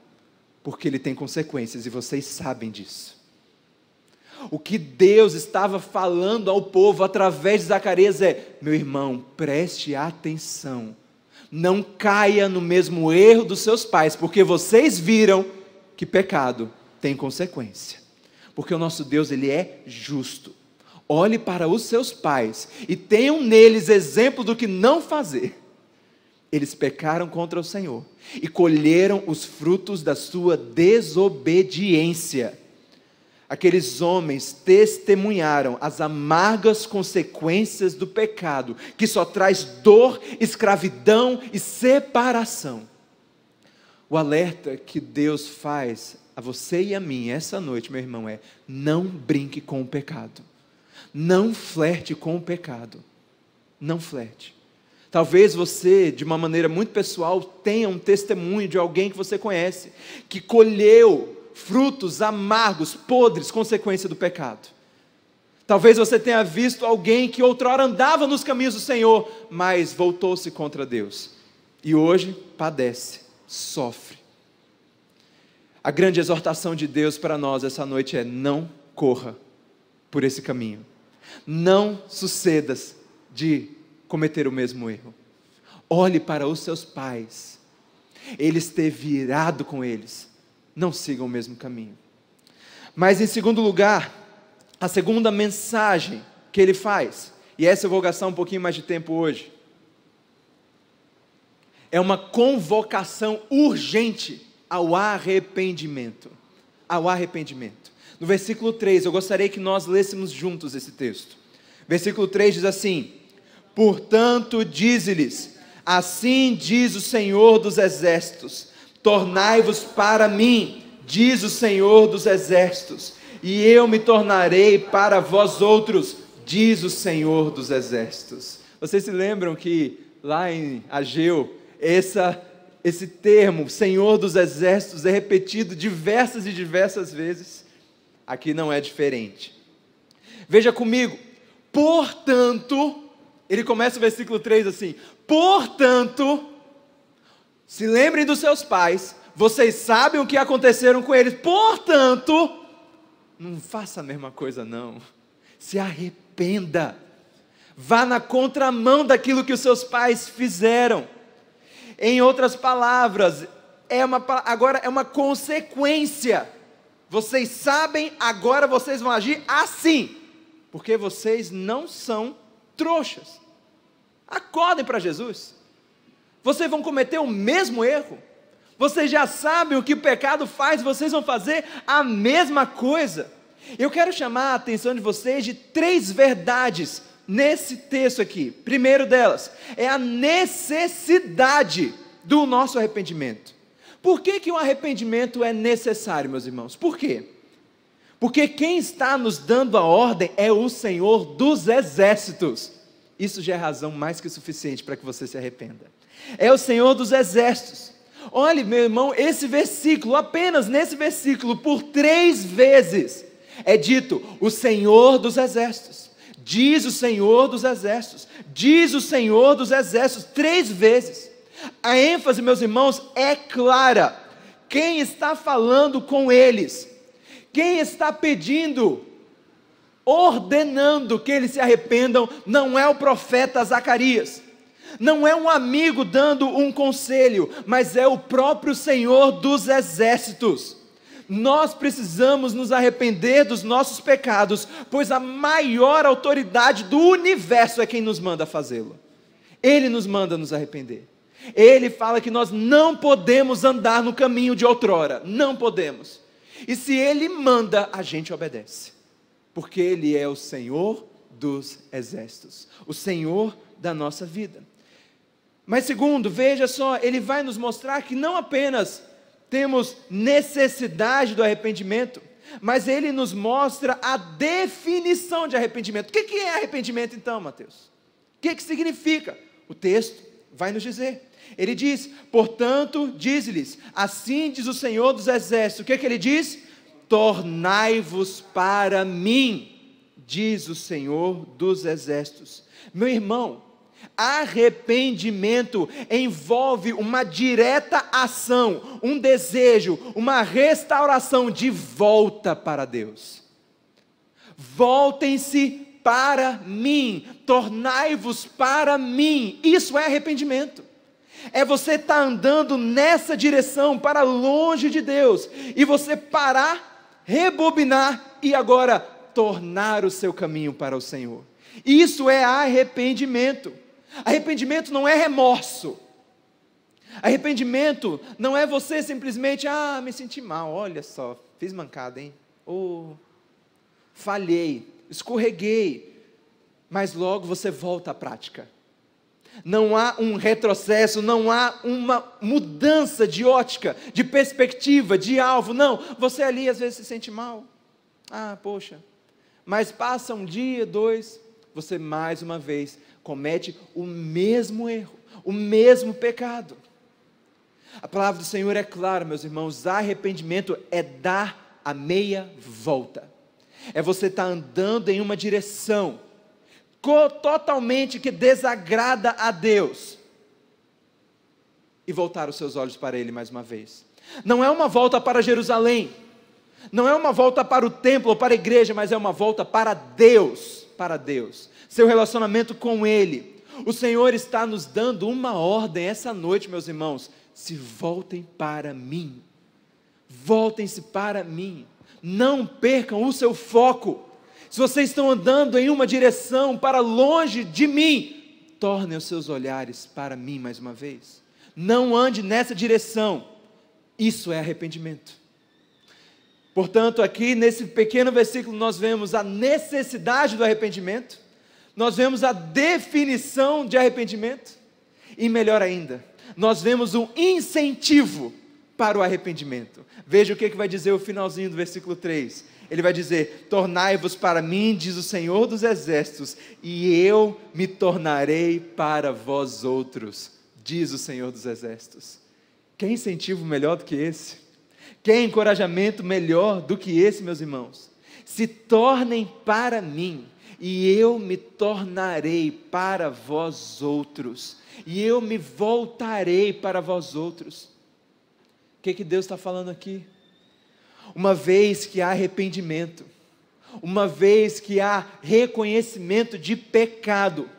porque ele tem consequências e vocês sabem disso. O que Deus estava falando ao povo através de Zacarias é: meu irmão, preste atenção, não caia no mesmo erro dos seus pais, porque vocês viram que pecado tem consequência, porque o nosso Deus, ele é justo. Olhe para os seus pais e tenham neles exemplo do que não fazer. Eles pecaram contra o Senhor e colheram os frutos da sua desobediência. Aqueles homens testemunharam as amargas consequências do pecado, que só traz dor, escravidão e separação. O alerta que Deus faz a você e a mim essa noite, meu irmão, é: não brinque com o pecado, não flerte com o pecado, não flerte. Talvez você, de uma maneira muito pessoal, tenha um testemunho de alguém que você conhece, que colheu frutos amargos, podres, consequência do pecado. Talvez você tenha visto alguém que outrora andava nos caminhos do Senhor, mas voltou-se contra Deus, e hoje padece, sofre. A grande exortação de Deus para nós essa noite é: não corra por esse caminho. Não sucedas de cometer o mesmo erro. Olhe para os seus pais. Eles ter virado com eles. Não sigam o mesmo caminho. Mas em segundo lugar, a segunda mensagem que ele faz, e essa eu vou gastar um pouquinho mais de tempo hoje, é uma convocação urgente ao arrependimento. Ao arrependimento. No versículo 3, eu gostaria que nós lêssemos juntos esse texto. Versículo 3 diz assim: portanto, dize-lhes, assim diz o Senhor dos Exércitos, tornai-vos para mim, diz o Senhor dos Exércitos, e eu me tornarei para vós outros, diz o Senhor dos Exércitos. Vocês se lembram que lá em Ageu, esse termo, Senhor dos Exércitos, é repetido diversas e diversas vezes? Aqui não é diferente. Veja comigo, portanto, ele começa o versículo 3 assim: portanto, se lembrem dos seus pais, vocês sabem o que aconteceram com eles, portanto, não faça a mesma coisa não, se arrependa, vá na contramão daquilo que os seus pais fizeram. Em outras palavras, agora é uma consequência. Vocês sabem, agora vocês vão agir assim, porque vocês não são trouxas. Acordem para Jesus. Vocês vão cometer o mesmo erro. Vocês já sabem o que o pecado faz, vocês vão fazer a mesma coisa. Eu quero chamar a atenção de vocês de 3 verdades nesse texto aqui. Primeiro delas, é a necessidade do nosso arrependimento. Por que o arrependimento é necessário, meus irmãos? Por quê? Porque quem está nos dando a ordem é o Senhor dos Exércitos. Isso já é razão mais que suficiente para que você se arrependa. É o Senhor dos Exércitos. Olhe, meu irmão, esse versículo, apenas nesse versículo, por 3 vezes, é dito, o Senhor dos Exércitos. Diz o Senhor dos Exércitos. Diz o Senhor dos Exércitos, 3 vezes. A ênfase, meus irmãos, é clara. Quem está falando com eles? Quem está pedindo, ordenando que eles se arrependam, não é o profeta Zacarias, não é um amigo dando um conselho, mas é o próprio Senhor dos Exércitos. Nós precisamos nos arrepender dos nossos pecados, pois a maior autoridade do universo é quem nos manda fazê-lo. Ele nos manda nos arrepender. Ele fala que nós não podemos andar no caminho de outrora, não podemos. E se Ele manda, a gente obedece, porque Ele é o Senhor dos Exércitos, o Senhor da nossa vida. Mas segundo, veja só, Ele vai nos mostrar que não apenas temos necessidade do arrependimento, mas Ele nos mostra a definição de arrependimento. O que é arrependimento então, Mateus? O que significa? O texto vai nos dizer. Ele diz, portanto, diz-lhes, assim diz o Senhor dos Exércitos. O que ele diz? Tornai-vos para mim, diz o Senhor dos Exércitos. Meu irmão, arrependimento envolve uma direta ação, um desejo, uma restauração de volta para Deus. Voltem-se para mim, tornai-vos para mim. Isso é arrependimento. É você estar andando nessa direção para longe de Deus e você parar, rebobinar e agora tornar o seu caminho para o Senhor. Isso é arrependimento. Arrependimento não é remorso. Arrependimento não é você simplesmente, me senti mal, olha só, fiz mancada, hein? Falhei, escorreguei, mas logo você volta à prática. Não há um retrocesso, não há uma mudança de ótica, de perspectiva, de alvo, não. Você ali às vezes se sente mal, poxa, mas passa um dia, 2, você mais uma vez comete o mesmo erro, o mesmo pecado. A palavra do Senhor é clara, meus irmãos, arrependimento é dar a meia volta, é você estar andando em uma direção totalmente que desagrada a Deus e voltar os seus olhos para Ele mais uma vez. Não é uma volta para Jerusalém, Não é uma volta para o templo ou para a igreja, mas é uma volta para Deus, seu relacionamento com Ele. O Senhor está nos dando uma ordem essa noite, meus irmãos: se voltem para mim, voltem-se para mim, não percam o seu foco. Se vocês estão andando em uma direção para longe de mim, tornem os seus olhares para mim mais uma vez. Não ande nessa direção. Isso é arrependimento. Portanto, aqui nesse pequeno versículo nós vemos a necessidade do arrependimento, nós vemos a definição de arrependimento, e melhor ainda, nós vemos um incentivo para o arrependimento. Veja o que vai dizer o finalzinho do versículo 3. Ele vai dizer: tornai-vos para mim, diz o Senhor dos Exércitos, e eu me tornarei para vós outros, diz o Senhor dos Exércitos. Que incentivo melhor do que esse? Que encorajamento melhor do que esse, meus irmãos? Se tornem para mim, e eu me tornarei para vós outros, e eu me voltarei para vós outros. O que Deus está falando aqui? Uma vez que há arrependimento, uma vez que há reconhecimento de pecado,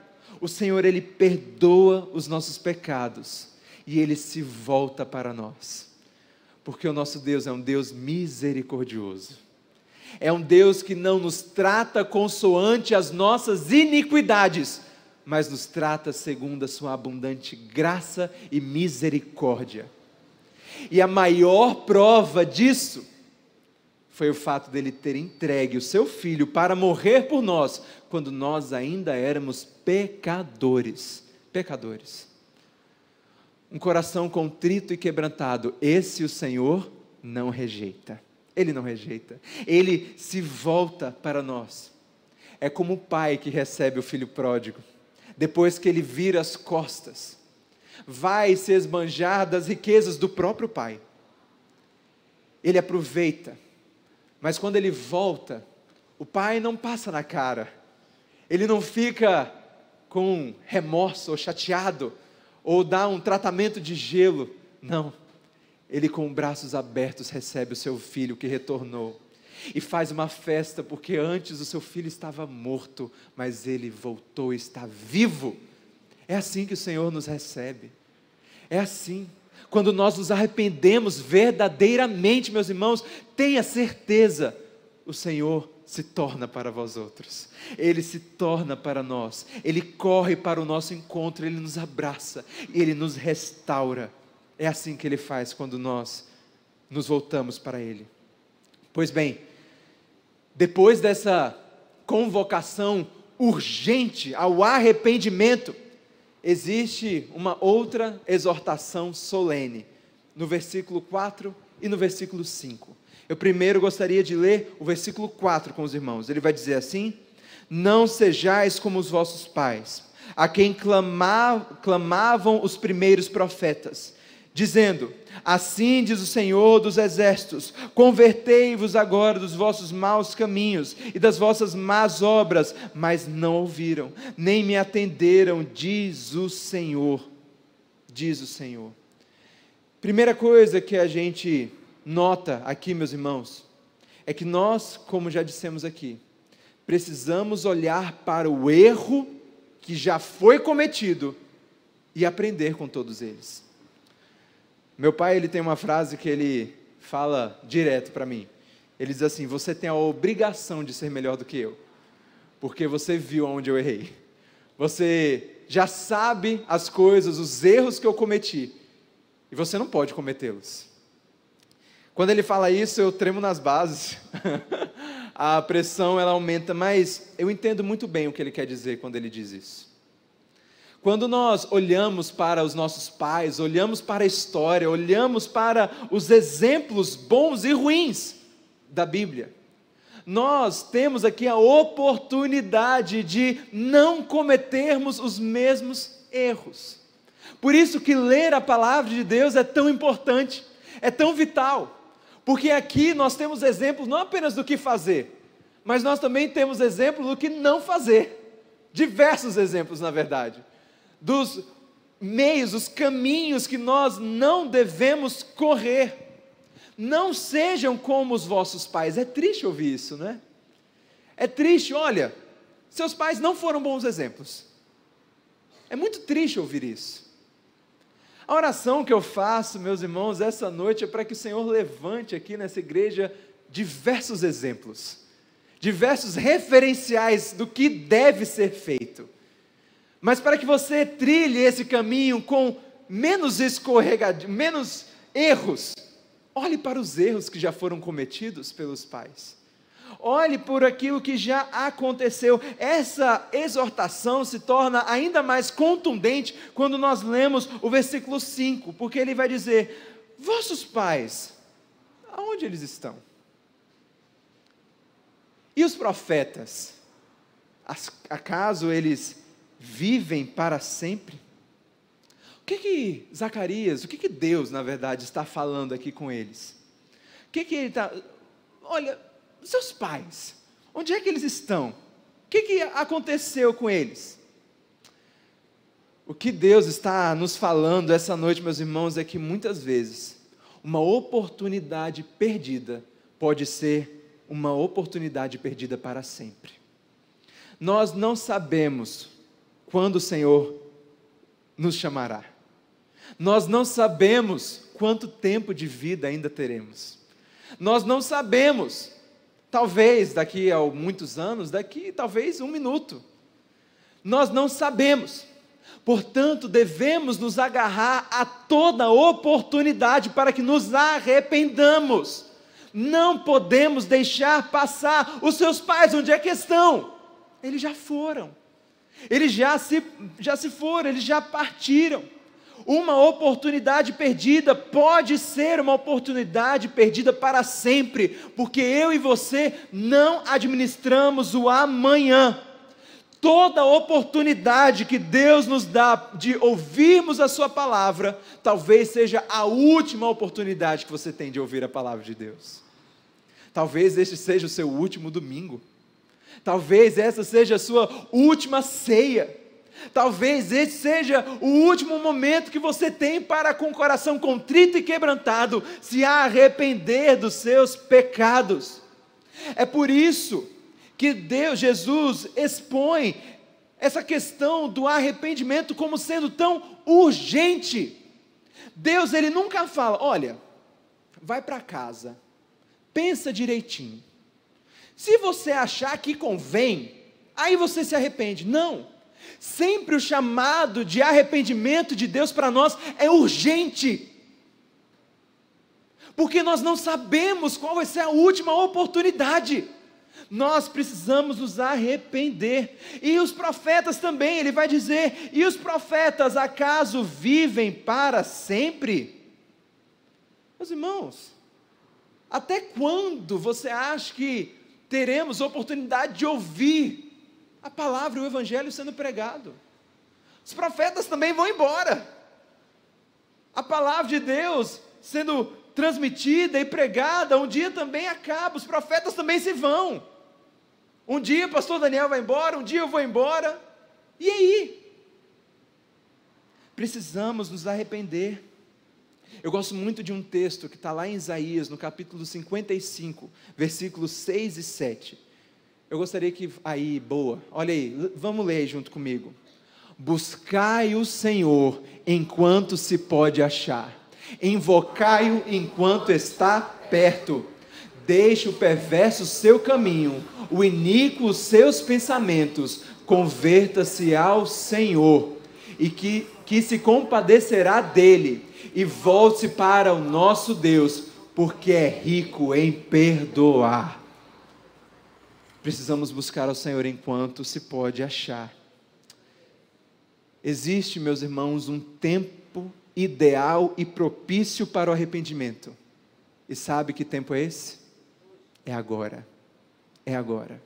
o Senhor, Ele perdoa os nossos pecados, e Ele se volta para nós, porque o nosso Deus é um Deus misericordioso, é um Deus que não nos trata consoante as nossas iniquidades, mas nos trata segundo a sua abundante graça e misericórdia. E a maior prova disso foi o fato dele ter entregue o seu Filho para morrer por nós, quando nós ainda éramos pecadores. Um coração contrito e quebrantado, esse o Senhor não rejeita. Ele não rejeita, Ele se volta para nós. É como o pai que recebe o filho pródigo, depois que ele vira as costas, vai se esbanjar das riquezas do próprio pai. Ele aproveita, mas quando ele volta, o pai não passa na cara, ele não fica com remorso ou chateado, ou dá um tratamento de gelo, não. Ele com braços abertos recebe o seu filho que retornou, e faz uma festa, porque antes o seu filho estava morto, mas ele voltou e está vivo. É assim que o Senhor nos recebe, é assim. Quando nós nos arrependemos verdadeiramente, meus irmãos, tenha certeza, o Senhor se torna para vós outros, Ele se torna para nós, Ele corre para o nosso encontro, Ele nos abraça, Ele nos restaura. É assim que Ele faz quando nós nos voltamos para Ele. Pois bem, depois dessa convocação urgente ao arrependimento, existe uma outra exortação solene, no versículo 4 e no versículo 5. Eu primeiro gostaria de ler o versículo 4 com os irmãos. Ele vai dizer assim: não sejais como os vossos pais, a quem clamavam os primeiros profetas, dizendo: assim diz o Senhor dos Exércitos, convertei-vos agora dos vossos maus caminhos e das vossas más obras, mas não ouviram, nem me atenderam, diz o Senhor. Diz o Senhor. Primeira coisa que a gente nota aqui, meus irmãos, é que nós, como já dissemos aqui, precisamos olhar para o erro que já foi cometido e aprender com todos eles. Meu pai, ele tem uma frase que ele fala direto para mim. Ele diz assim: você tem a obrigação de ser melhor do que eu, porque você viu onde eu errei. Você já sabe as coisas, os erros que eu cometi, e você não pode cometê-los. Quando ele fala isso, eu tremo nas bases. A pressão, ela aumenta, mas eu entendo muito bem o que ele quer dizer quando ele diz isso. Quando nós olhamos para os nossos pais, olhamos para a história, olhamos para os exemplos bons e ruins da Bíblia, nós temos aqui a oportunidade de não cometermos os mesmos erros. Por isso que ler a palavra de Deus é tão importante, é tão vital, porque aqui nós temos exemplos não apenas do que fazer, mas nós também temos exemplos do que não fazer, diversos exemplos na verdade, dos meios, os caminhos que nós não devemos correr. Não sejam como os vossos pais. É triste ouvir isso, não é? É triste, olha, seus pais não foram bons exemplos. É muito triste ouvir isso. A oração que eu faço, meus irmãos, essa noite é para que o Senhor levante aqui nessa igreja diversos exemplos, diversos referenciais do que deve ser feito. Mas para que você trilhe esse caminho com menos menos erros, olhe para os erros que já foram cometidos pelos pais. Olhe por aquilo que já aconteceu. Essa exortação se torna ainda mais contundente quando nós lemos o versículo 5, porque ele vai dizer: vossos pais, aonde eles estão? E os profetas, acaso eles vivem para sempre? O que Zacarias, o que Deus, na verdade, está falando aqui com eles? O que ele está... Olha, seus pais, onde é que eles estão? O que aconteceu com eles? O que Deus está nos falando essa noite, meus irmãos, é que muitas vezes uma oportunidade perdida pode ser uma oportunidade perdida para sempre. Nós não sabemos quando o Senhor nos chamará. Nós não sabemos quanto tempo de vida ainda teremos. Nós não sabemos, talvez daqui a muitos anos, daqui talvez 1 minuto. Nós não sabemos. Portanto, devemos nos agarrar a toda oportunidade para que nos arrependamos. Não podemos deixar passar. Os seus pais, onde é que estão? Eles já foram. Eles já se foram, eles já partiram. Uma oportunidade perdida pode ser uma oportunidade perdida para sempre, porque eu e você não administramos o amanhã. Toda oportunidade que Deus nos dá de ouvirmos a sua palavra, talvez seja a última oportunidade que você tem de ouvir a palavra de Deus. Talvez este seja o seu último domingo. Talvez essa seja a sua última ceia. Talvez esse seja o último momento que você tem para, com o coração contrito e quebrantado, se arrepender dos seus pecados. É por isso que Jesus expõe essa questão do arrependimento como sendo tão urgente. Deus, Ele nunca fala: olha, vai para casa, pensa direitinho. Se você achar que convém, aí você se arrepende. Não. Sempre o chamado de arrependimento de Deus para nós é urgente. Porque nós não sabemos qual vai ser a última oportunidade. Nós precisamos nos arrepender. E os profetas também, ele vai dizer: e os profetas acaso vivem para sempre? Meus irmãos, até quando você acha que teremos oportunidade de ouvir a palavra e o evangelho sendo pregado? Os profetas também vão embora. A palavra de Deus sendo transmitida e pregada, um dia também acaba. Os profetas também se vão. Um dia o pastor Daniel vai embora, um dia eu vou embora. E aí? Precisamos nos arrepender. Eu gosto muito de um texto que está lá em Isaías, no capítulo 55, versículos 6 e 7. Eu gostaria que, olha aí, vamos ler junto comigo. Buscai o Senhor enquanto se pode achar, invocai-o enquanto está perto. Deixe o perverso seu caminho, o iníquo os seus pensamentos, converta-se ao Senhor, e que se compadecerá dele, e volte para o nosso Deus, porque é rico em perdoar. Precisamos buscar ao Senhor enquanto se pode achar. Existe, meus irmãos, um tempo ideal e propício para o arrependimento. E sabe que tempo é esse? É agora. É agora.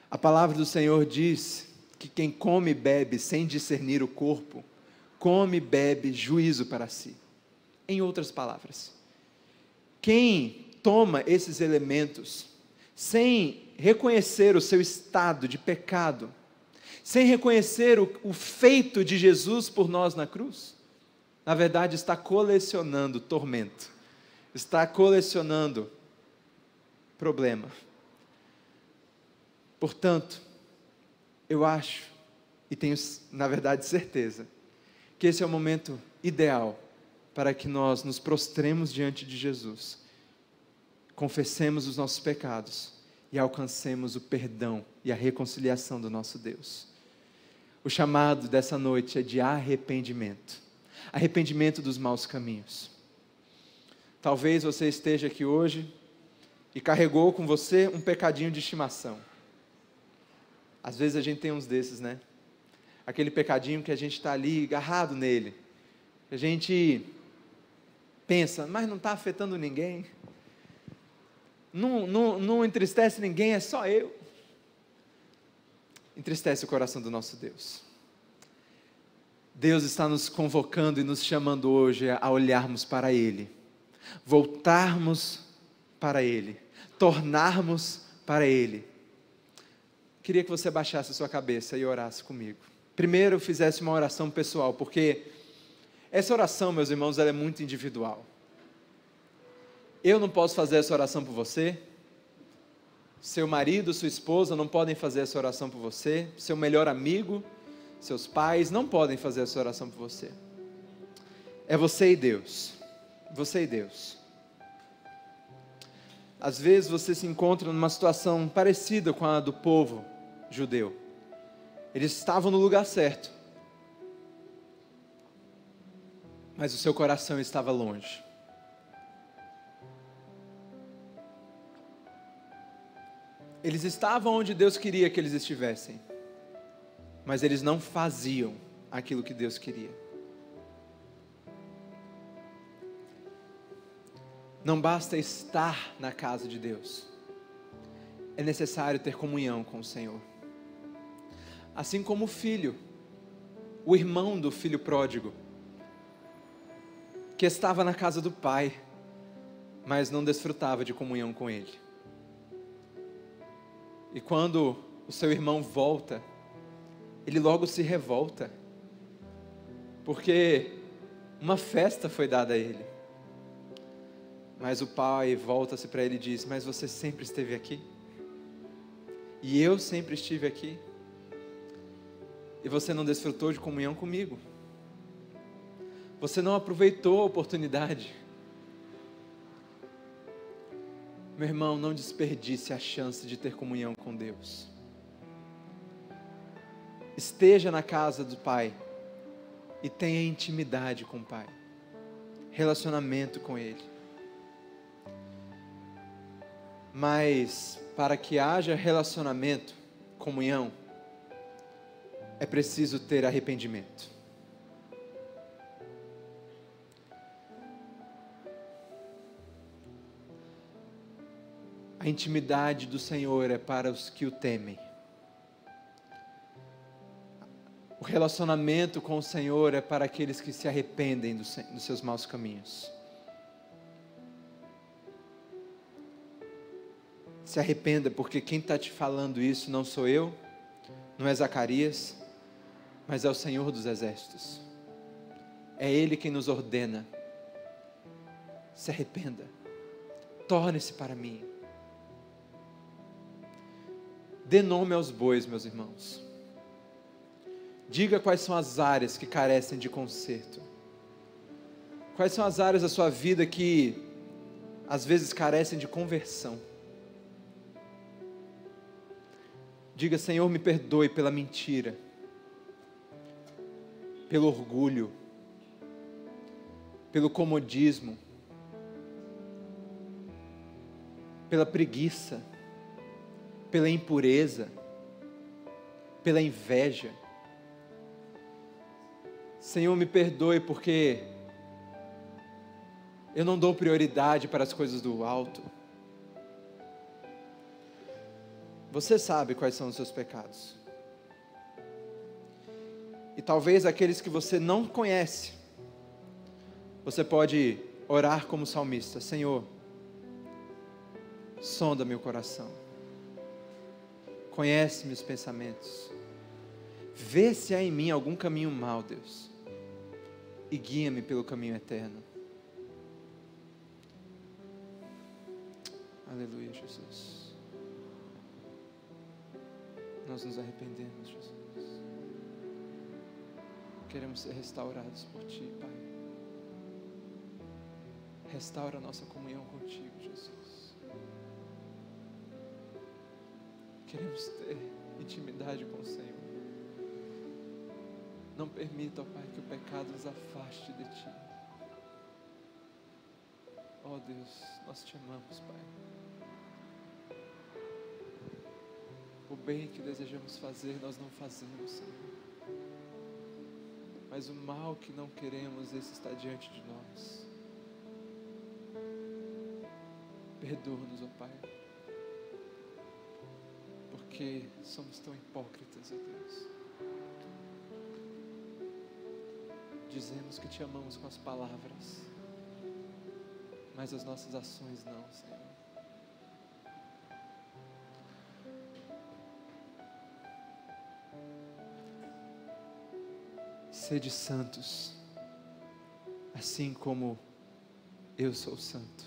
A palavra do Senhor diz que quem come e bebe sem discernir o corpo, come e bebe juízo para si. Em outras palavras, quem toma esses elementos sem reconhecer o seu estado de pecado, sem reconhecer o feito de Jesus por nós na cruz, na verdade está colecionando tormento, está colecionando problema. Portanto, eu acho, e tenho na verdade certeza, que esse é o momento ideal para que nós nos prostremos diante de Jesus, confessemos os nossos pecados e alcancemos o perdão e a reconciliação do nosso Deus. O chamado dessa noite é de arrependimento. Arrependimento dos maus caminhos. Talvez você esteja aqui hoje e carregou com você um pecadinho de estimação. Às vezes a gente tem uns desses, né? Aquele pecadinho que a gente está ali agarrado nele. A gente pensa, mas não está afetando ninguém. Não entristece ninguém, é só eu. Entristece o coração do nosso Deus. Deus está nos convocando e nos chamando hoje a olharmos para Ele, voltarmos para Ele, tornarmos para Ele. Queria que você baixasse a sua cabeça e orasse comigo. Primeiro eu fizesse uma oração pessoal, porque essa oração, meus irmãos, ela é muito individual. Eu não posso fazer essa oração por você, seu marido, sua esposa não podem fazer essa oração por você, seu melhor amigo, seus pais não podem fazer essa oração por você. É você e Deus. Você e Deus. Às vezes você se encontra numa situação parecida com a do povo judeu. Eles estavam no lugar certo, mas o seu coração estava longe. Eles estavam onde Deus queria que eles estivessem, mas eles não faziam aquilo que Deus queria. Não basta estar na casa de Deus, é necessário ter comunhão com o Senhor. Assim como o filho, o irmão do filho pródigo, que estava na casa do pai, mas não desfrutava de comunhão com ele. E quando o seu irmão volta, ele logo se revolta, porque uma festa foi dada a ele. Mas o pai volta-se para ele e diz: mas você sempre esteve aqui, e eu sempre estive aqui, e você não desfrutou de comunhão comigo, você não aproveitou a oportunidade. Meu irmão, não desperdice a chance de ter comunhão com Deus. Esteja na casa do Pai e tenha intimidade com o Pai, relacionamento com Ele. Mas para que haja relacionamento, comunhão, é preciso ter arrependimento. A intimidade do Senhor é para os que o temem. O relacionamento com o Senhor é para aqueles que se arrependem dos seus maus caminhos. Se arrependa, porque quem está te falando isso não sou eu, não é Zacarias, mas é o Senhor dos Exércitos. É Ele quem nos ordena. Se arrependa, torne-se para mim. Dê nome aos bois, meus irmãos. Diga quais são as áreas que carecem de conserto. Quais são as áreas da sua vida que às vezes carecem de conversão. Diga: Senhor, me perdoe pela mentira, pelo orgulho, pelo comodismo, pela preguiça, pela impureza, pela inveja. Senhor, me perdoe porque eu não dou prioridade para as coisas do alto. Você sabe quais são os seus pecados. E talvez aqueles que você não conhece, você pode orar como salmista: Senhor, sonda meu coração, conhece meus pensamentos, vê se há em mim algum caminho mau, Deus, e guia-me pelo caminho eterno. Aleluia, Jesus. Nós nos arrependemos, Jesus. Queremos ser restaurados por Ti, Pai. Restaura a nossa comunhão contigo, Jesus. Queremos ter intimidade com o Senhor. Não permita, ó Pai, que o pecado nos afaste de Ti. Ó Deus, nós Te amamos, Pai. O bem que desejamos fazer, nós não fazemos, Senhor. Mas o mal que não queremos, esse está diante de nós. Perdoa-nos, ó Pai, porque somos tão hipócritas, ó Deus. Dizemos que Te amamos com as palavras, mas as nossas ações não, Senhor. Sede santos, assim como eu sou santo.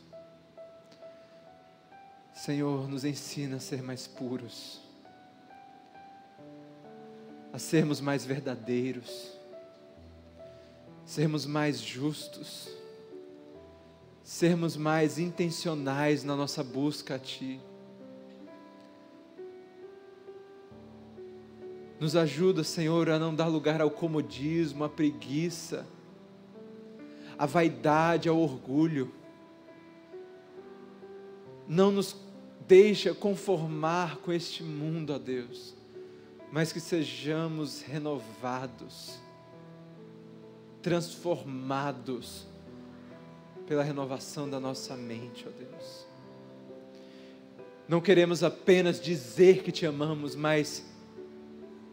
Senhor, nos ensina a ser mais puros, a sermos mais verdadeiros, sermos mais justos, sermos mais intencionais na nossa busca a Ti. Nos ajuda, Senhor, a não dar lugar ao comodismo, à preguiça, à vaidade, ao orgulho. Não nos deixa conformar com este mundo, ó Deus, mas que sejamos renovados, transformados pela renovação da nossa mente, ó Deus. Não queremos apenas dizer que Te amamos, mas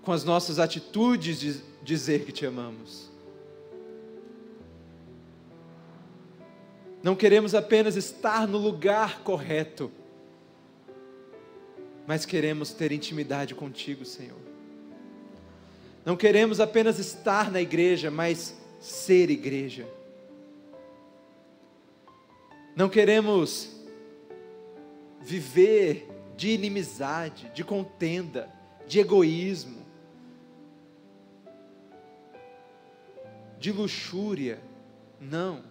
com as nossas atitudes dizer que Te amamos. Não queremos apenas estar no lugar correto, mas queremos ter intimidade contigo, Senhor. Não queremos apenas estar na igreja, mas ser igreja. Não queremos viver de inimizade, de contenda, de egoísmo, de luxúria. Não.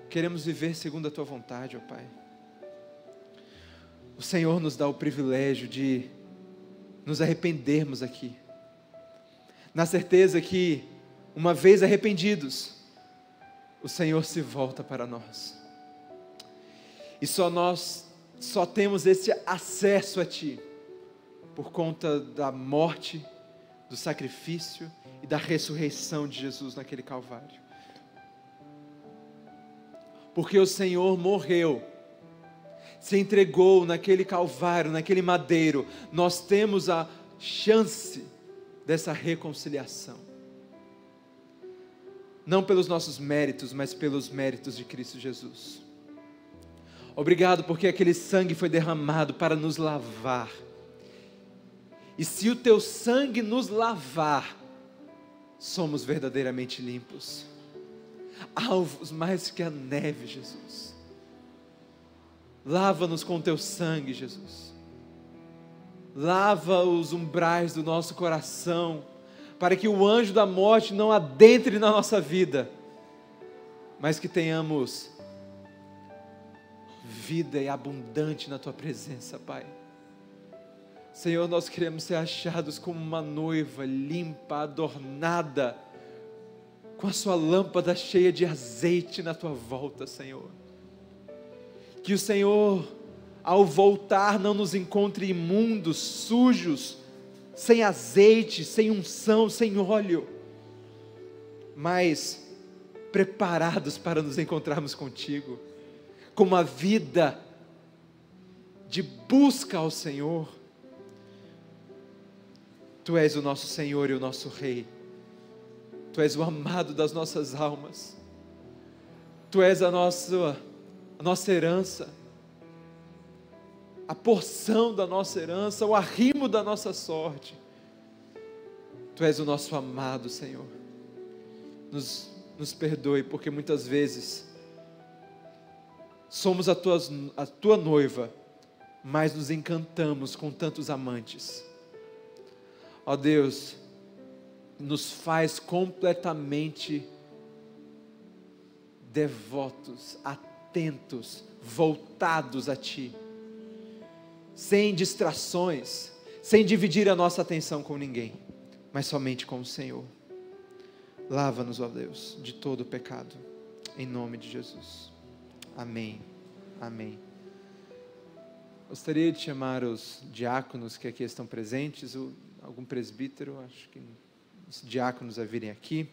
Queremos viver segundo a Tua vontade, ó Pai. O Senhor nos dá o privilégio de nos arrependermos aqui, na certeza que, uma vez arrependidos, o Senhor se volta para nós. E nós só temos esse acesso a Ti por conta da morte, do sacrifício e da ressurreição de Jesus naquele Calvário. Porque o Senhor morreu, se entregou naquele Calvário, naquele madeiro, nós temos a chance dessa reconciliação. Não pelos nossos méritos, mas pelos méritos de Cristo Jesus. Obrigado porque aquele sangue foi derramado para nos lavar. E se o Teu sangue nos lavar, somos verdadeiramente limpos. Alvos mais que a neve, Jesus. Lava-nos com Teu sangue, Jesus. Lava os umbrais do nosso coração, para que o anjo da morte não adentre na nossa vida, mas que tenhamos vida e abundante na Tua presença, Pai. Senhor, nós queremos ser achados como uma noiva limpa, adornada, com a Sua lâmpada cheia de azeite na Tua volta, Senhor. Que o Senhor, ao voltar, não nos encontre imundos, sujos, sem azeite, sem unção, sem óleo, mas preparados para nos encontrarmos contigo, com uma vida de busca ao Senhor. Tu és o nosso Senhor e o nosso Rei. Tu és o amado das nossas almas. Tu és a nossa herança, a porção da nossa herança, o arrimo da nossa sorte. Tu és o nosso amado, Senhor. Nos perdoe, porque muitas vezes somos a tua noiva, mas nos encantamos com tantos amantes. Ó Deus, nos faz completamente devotos, atentos, voltados a Ti, sem distrações, sem dividir a nossa atenção com ninguém, mas somente com o Senhor. Lava-nos, ó Deus, de todo o pecado, em nome de Jesus. Amém. Amém. Gostaria de chamar os diáconos que aqui estão presentes, algum presbítero, acho que os diáconos a virem aqui.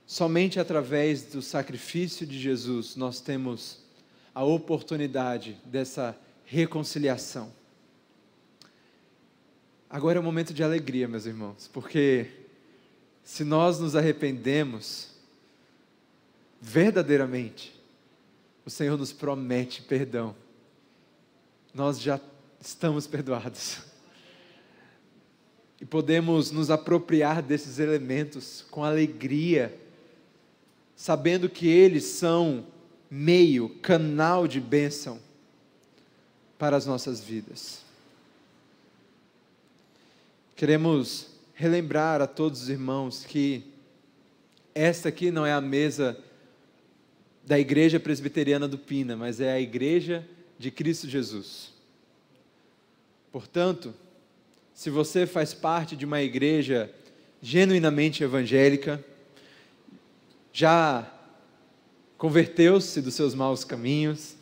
Somente através do sacrifício de Jesus nós temos a oportunidade dessa reconciliação. Agora é um momento de alegria, meus irmãos, porque se nós nos arrependemos verdadeiramente, o Senhor nos promete perdão. Nós já estamos perdoados. E podemos nos apropriar desses elementos com alegria, sabendo que eles são meio, canal de bênção para as nossas vidas. Queremos relembrar a todos os irmãos que esta aqui não é a mesa da Igreja Presbiteriana do Pina, mas é a Igreja de Cristo Jesus. Portanto, se você faz parte de uma igreja genuinamente evangélica, já converteu-se dos seus maus caminhos,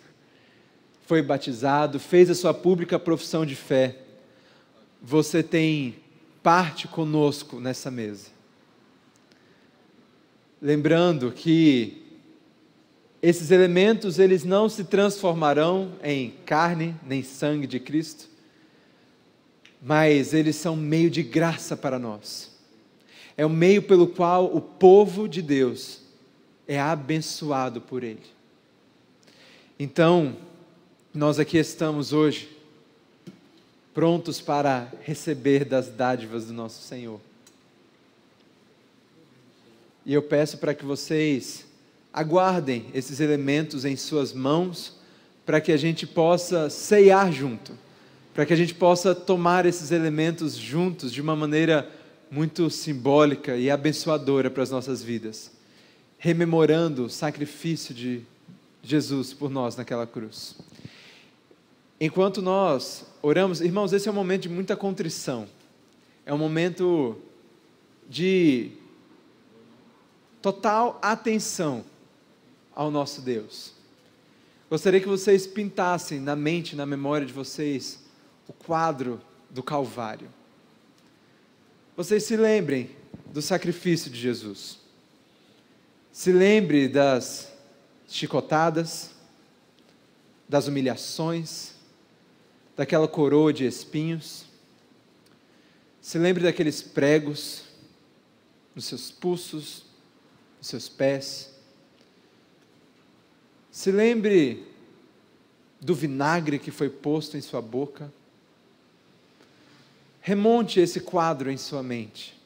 foi batizado, fez a sua pública profissão de fé, você tem parte conosco nessa mesa. Lembrando que esses elementos, eles não se transformarão em carne nem sangue de Cristo, mas eles são meio de graça para nós. É o meio pelo qual o povo de Deus é abençoado por Ele. Então, nós aqui estamos hoje, prontos para receber das dádivas do nosso Senhor. E eu peço para que vocês aguardem esses elementos em suas mãos, para que a gente possa ceiar junto, para que a gente possa tomar esses elementos juntos de uma maneira muito simbólica e abençoadora para as nossas vidas, rememorando o sacrifício de Jesus por nós naquela cruz. Enquanto nós oramos, irmãos, esse é um momento de muita contrição, é um momento de total atenção ao nosso Deus. Gostaria que vocês pintassem na mente, na memória de vocês, o quadro do Calvário. Vocês se lembrem do sacrifício de Jesus. Se lembre das chicotadas, das humilhações, daquela coroa de espinhos. Se lembre daqueles pregos nos seus pulsos, nos seus pés. Se lembre do vinagre que foi posto em sua boca. Remonte esse quadro em sua mente.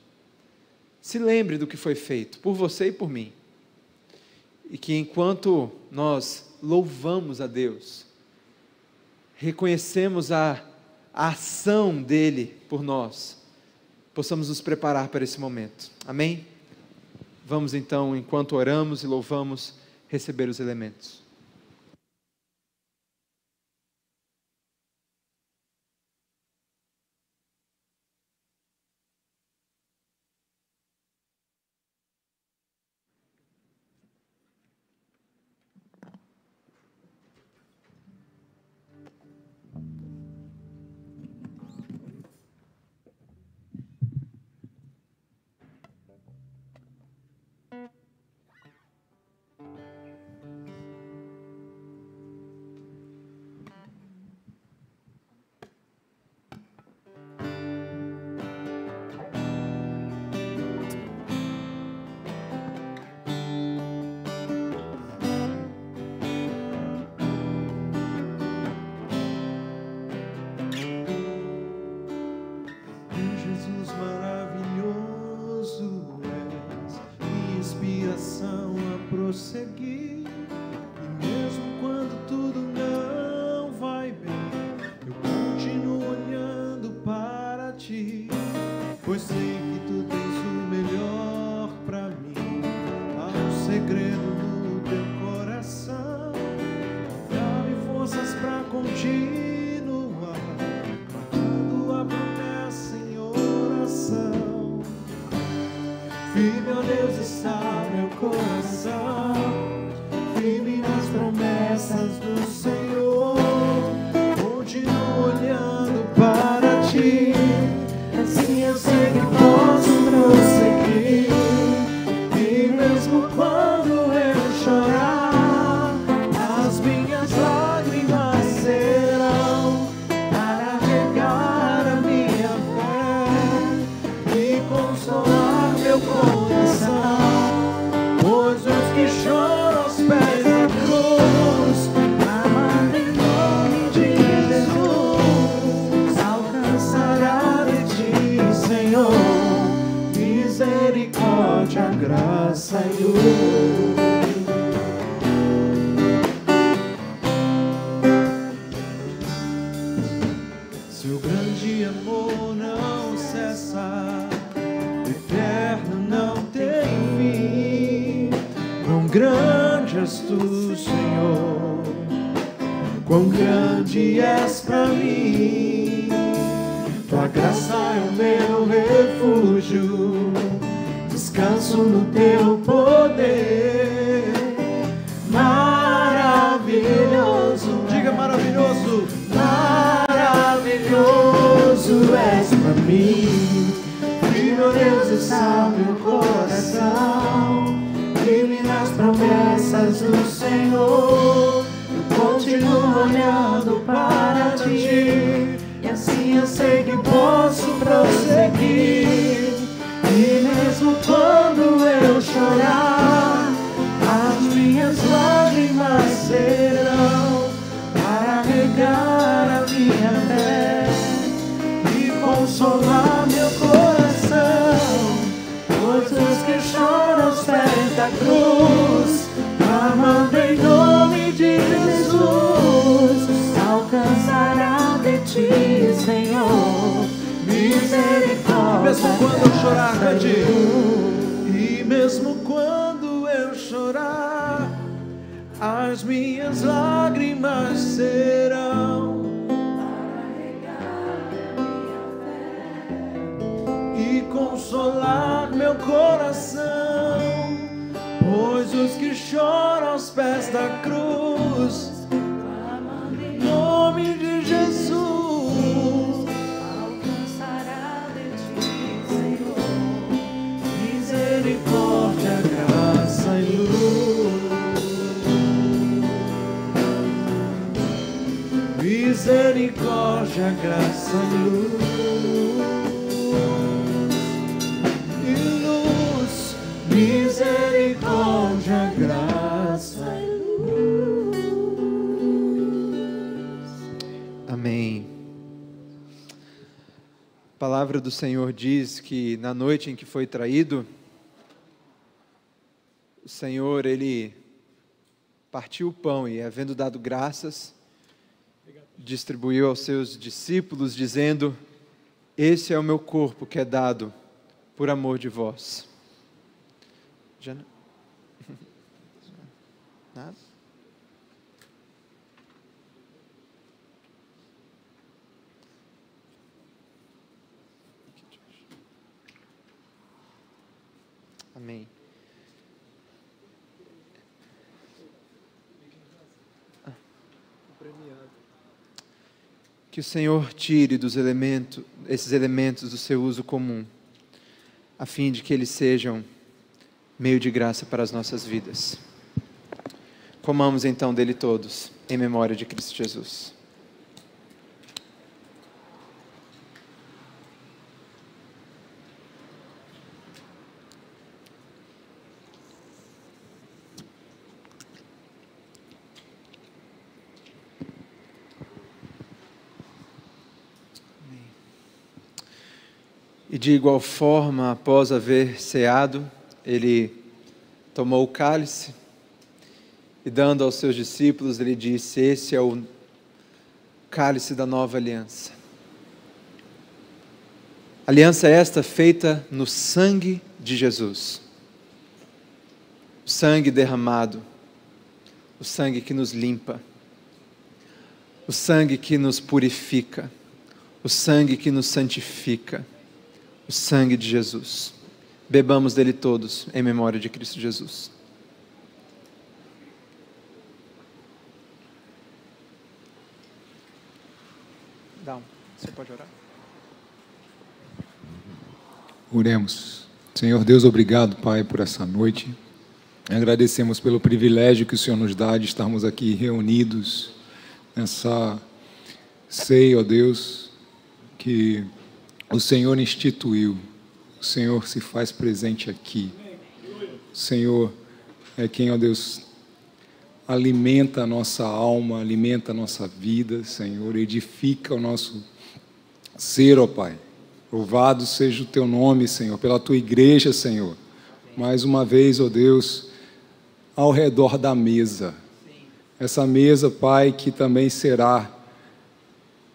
Se lembre do que foi feito por você e por mim. E que enquanto nós louvamos a Deus, reconhecemos a ação dEle por nós, possamos nos preparar para esse momento. Amém? Vamos então, enquanto oramos e louvamos, receber os elementos. meu Deus, está meu coração, firme nas promessas do Senhor. Continuo olhando para ti, assim eu sei que posso prosseguir. E mesmo quando eu chorar, as minhas lágrimas serão para regar a minha fé e consolar meu coração. Pois os que choram aos pés da cruz, amando em nome de Jesus, alcançará de ti, Senhor, misericórdia, graça e luz. Seu grande amor não cessa, eterno não tem fim. Quão grande és tu, Senhor, quão grande és pra mim. Tua graça é o meu refúgio, descanso no teu poder. Maravilhoso, diga maravilhoso, maravilhoso és pra mim. E meu Deus, está meu coração, firme nas promessas do Senhor. Eu continuo olhando para ti, e assim eu sei que posso prosseguir. E mesmo quando eu chorar, as minhas lágrimas serão para regar a minha fé e consolar meu coração. Pois os que choram aos pés da cruz, amando em nome de Jesus, alcançará de ti, Senhor, misericórdia. Mesmo quando eu chorar, cante. E mesmo quando eu chorar, as minhas lágrimas serão para regar minha fé e consolar meu coração. Pois os que choram aos pés da cruz, amando em nome de Jesus, alcançará de ti, Senhor, misericórdia, graça e luz. Misericórdia, graça e luz. E luz, misericórdia, graça e luz. Amém. A palavra do Senhor diz que na noite em que foi traído, o Senhor, Ele partiu o pão e, havendo dado graças, distribuiu aos seus discípulos, dizendo: esse é o meu corpo que é dado por amor de vós. Já não... Nada? Amém. Que o Senhor tire esses elementos do seu uso comum, a fim de que eles sejam meio de graça para as nossas vidas. Comamos então dele todos, em memória de Cristo Jesus. E de igual forma, após haver ceado, ele tomou o cálice e, dando aos seus discípulos, ele disse: esse é o cálice da nova aliança. Aliança esta feita no sangue de Jesus. O sangue derramado, o sangue que nos limpa, o sangue que nos purifica, o sangue que nos santifica, o sangue de Jesus. Bebamos dele todos, em memória de Cristo Jesus. Você pode orar? Oremos. Senhor Deus, obrigado, Pai, por essa noite. Agradecemos pelo privilégio que o Senhor nos dá de estarmos aqui reunidos nessa ceia, ó Deus, que o Senhor instituiu. O Senhor se faz presente aqui. O Senhor é quem, ó Deus, alimenta a nossa alma, alimenta a nossa vida, Senhor, edifica o nosso ser, ó Pai. Louvado seja o Teu nome, Senhor, pela Tua igreja, Senhor. Mais uma vez, ó Deus, ao redor da mesa. Essa mesa, Pai, que também será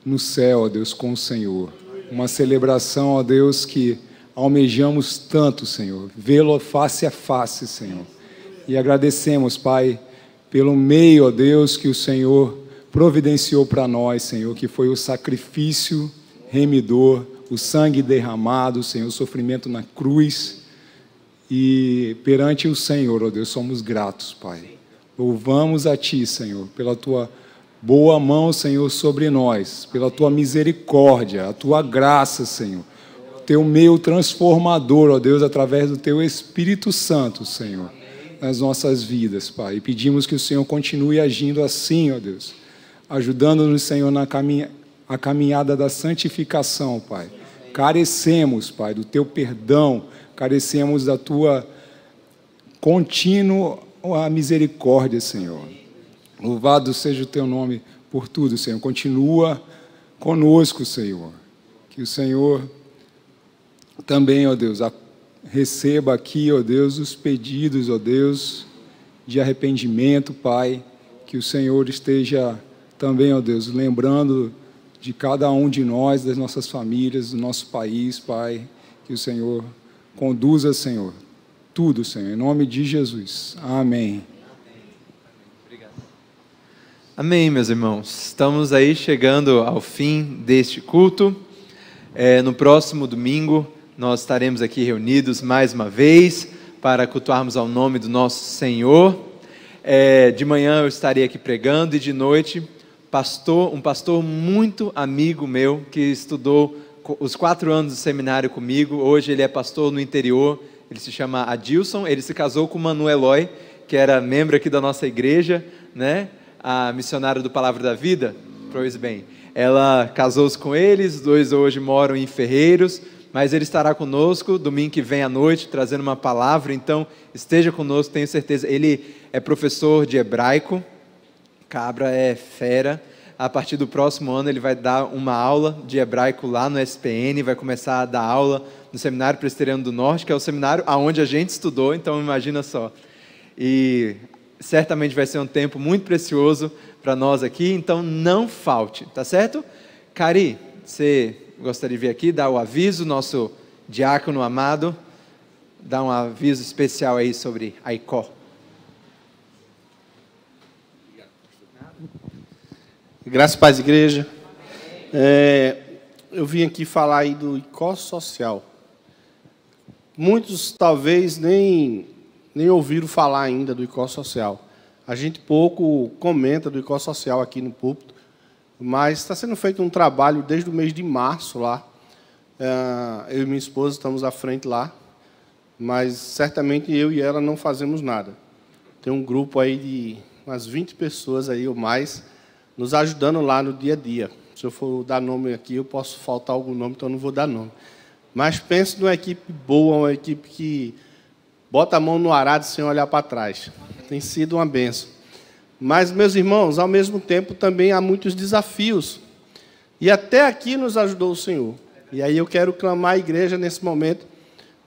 no céu, ó Deus, com o Senhor. Uma celebração, ó Deus, que almejamos tanto, Senhor, vê-lo face a face, Senhor. E agradecemos, Pai, pelo meio, ó Deus, que o Senhor providenciou para nós, Senhor, que foi o sacrifício remidor, o sangue derramado, Senhor, o sofrimento na cruz. E perante o Senhor, ó Deus, somos gratos, Pai. Louvamos a Ti, Senhor, pela Tua boa mão, Senhor, sobre nós, pela Tua misericórdia, a Tua graça, Senhor. O Teu meio transformador, ó Deus, através do Teu Espírito Santo, Senhor, nas nossas vidas, Pai. E pedimos que o Senhor continue agindo assim, ó Deus, ajudando-nos, Senhor, na caminhada da santificação, Pai. Carecemos, Pai, do Teu perdão, carecemos da Tua contínua misericórdia, Senhor. Louvado seja o Teu nome por tudo, Senhor. Continua conosco, Senhor. Que o Senhor também, ó Deus, receba aqui, ó Deus, os pedidos, ó Deus, de arrependimento, Pai. Que o Senhor esteja também, ó Deus, lembrando de cada um de nós, das nossas famílias, do nosso país, Pai. Que o Senhor conduza, Senhor, tudo, Senhor, em nome de Jesus. Amém. Obrigado. Amém, meus irmãos. Estamos aí chegando ao fim deste culto. No próximo domingo, nós estaremos aqui reunidos mais uma vez para cultuarmos ao nome do nosso Senhor. De manhã eu estarei aqui pregando e de noite, um pastor muito amigo meu, que estudou os 4 anos do seminário comigo. Hoje ele é pastor no interior, ele se chama Adilson. Ele se casou com Manu Eloy, que era membro aqui da nossa igreja, né? A missionária do Palavra da Vida, pois bem. Ela casou-se com eles, os dois hoje moram em Ferreiros, mas ele estará conosco domingo que vem à noite, trazendo uma palavra. Então esteja conosco, tenho certeza. Ele é professor de hebraico, cabra é fera. A partir do próximo ano ele vai dar uma aula de hebraico lá no SPN, vai começar a dar aula no Seminário Presbiteriano do Norte, que é o seminário onde a gente estudou, então imagina só. E certamente vai ser um tempo muito precioso para nós aqui, então não falte, tá certo? Cari, você gostaria de vir aqui, dar o aviso, nosso diácono amado, dar um aviso especial aí sobre a ICO. Graças a Paz, igreja. Eu vim aqui falar aí do ICO Social. Muitos talvez nem ouviram falar ainda do ICO Social. A gente pouco comenta do ICO Social aqui no púlpito, mas está sendo feito um trabalho desde o mês de março lá. Eu e minha esposa estamos à frente lá, mas certamente eu e ela não fazemos nada. Tem um grupo aí de umas 20 pessoas aí ou mais, nos ajudando lá no dia a dia. Se eu for dar nome aqui, eu posso faltar algum nome, então eu não vou dar nome. Mas pense numa equipe boa, uma equipe que bota a mão no arado sem olhar para trás. Tem sido uma bênção. Mas, meus irmãos, ao mesmo tempo também há muitos desafios. E até aqui nos ajudou o Senhor. E aí eu quero clamar à igreja nesse momento,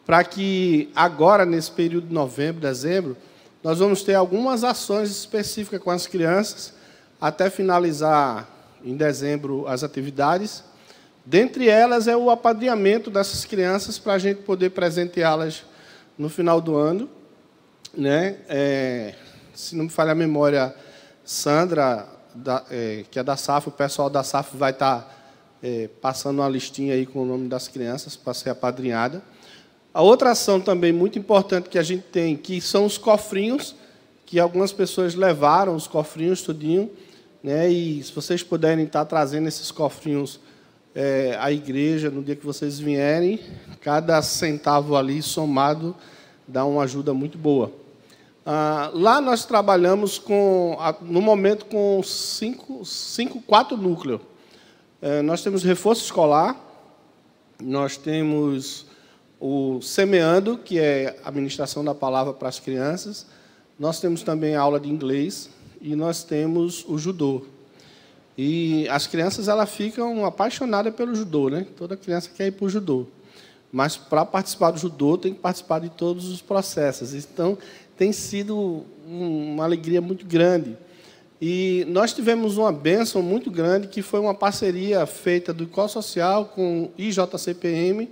para que agora, nesse período de novembro, dezembro, nós vamos ter algumas ações específicas com as crianças, até finalizar em dezembro as atividades. Dentre elas é o apadrinhamento dessas crianças para a gente poder presenteá-las no final do ano, né? Se não me falha a memória, Sandra, que é da SAF, o pessoal da SAF vai estar passando uma listinha aí com o nome das crianças para ser apadrinhada. A outra ação também muito importante que a gente tem, que são os cofrinhos, que algumas pessoas levaram os cofrinhos tudinho, né? E se vocês puderem estar trazendo esses cofrinhos à igreja no dia que vocês vierem, cada centavo ali somado dá uma ajuda muito boa. Lá nós trabalhamos no momento com 4 núcleos. Nós temos reforço escolar, nós temos o Semeando, que é a ministração da palavra para as crianças, nós temos também a aula de inglês e nós temos o judô. E as crianças elas ficam apaixonadas pelo judô, né? Toda criança quer ir para o judô. Mas para participar do judô tem que participar de todos os processos. Então tem sido uma alegria muito grande. E nós tivemos uma bênção muito grande, que foi uma parceria feita do ICO Social com o IJCPM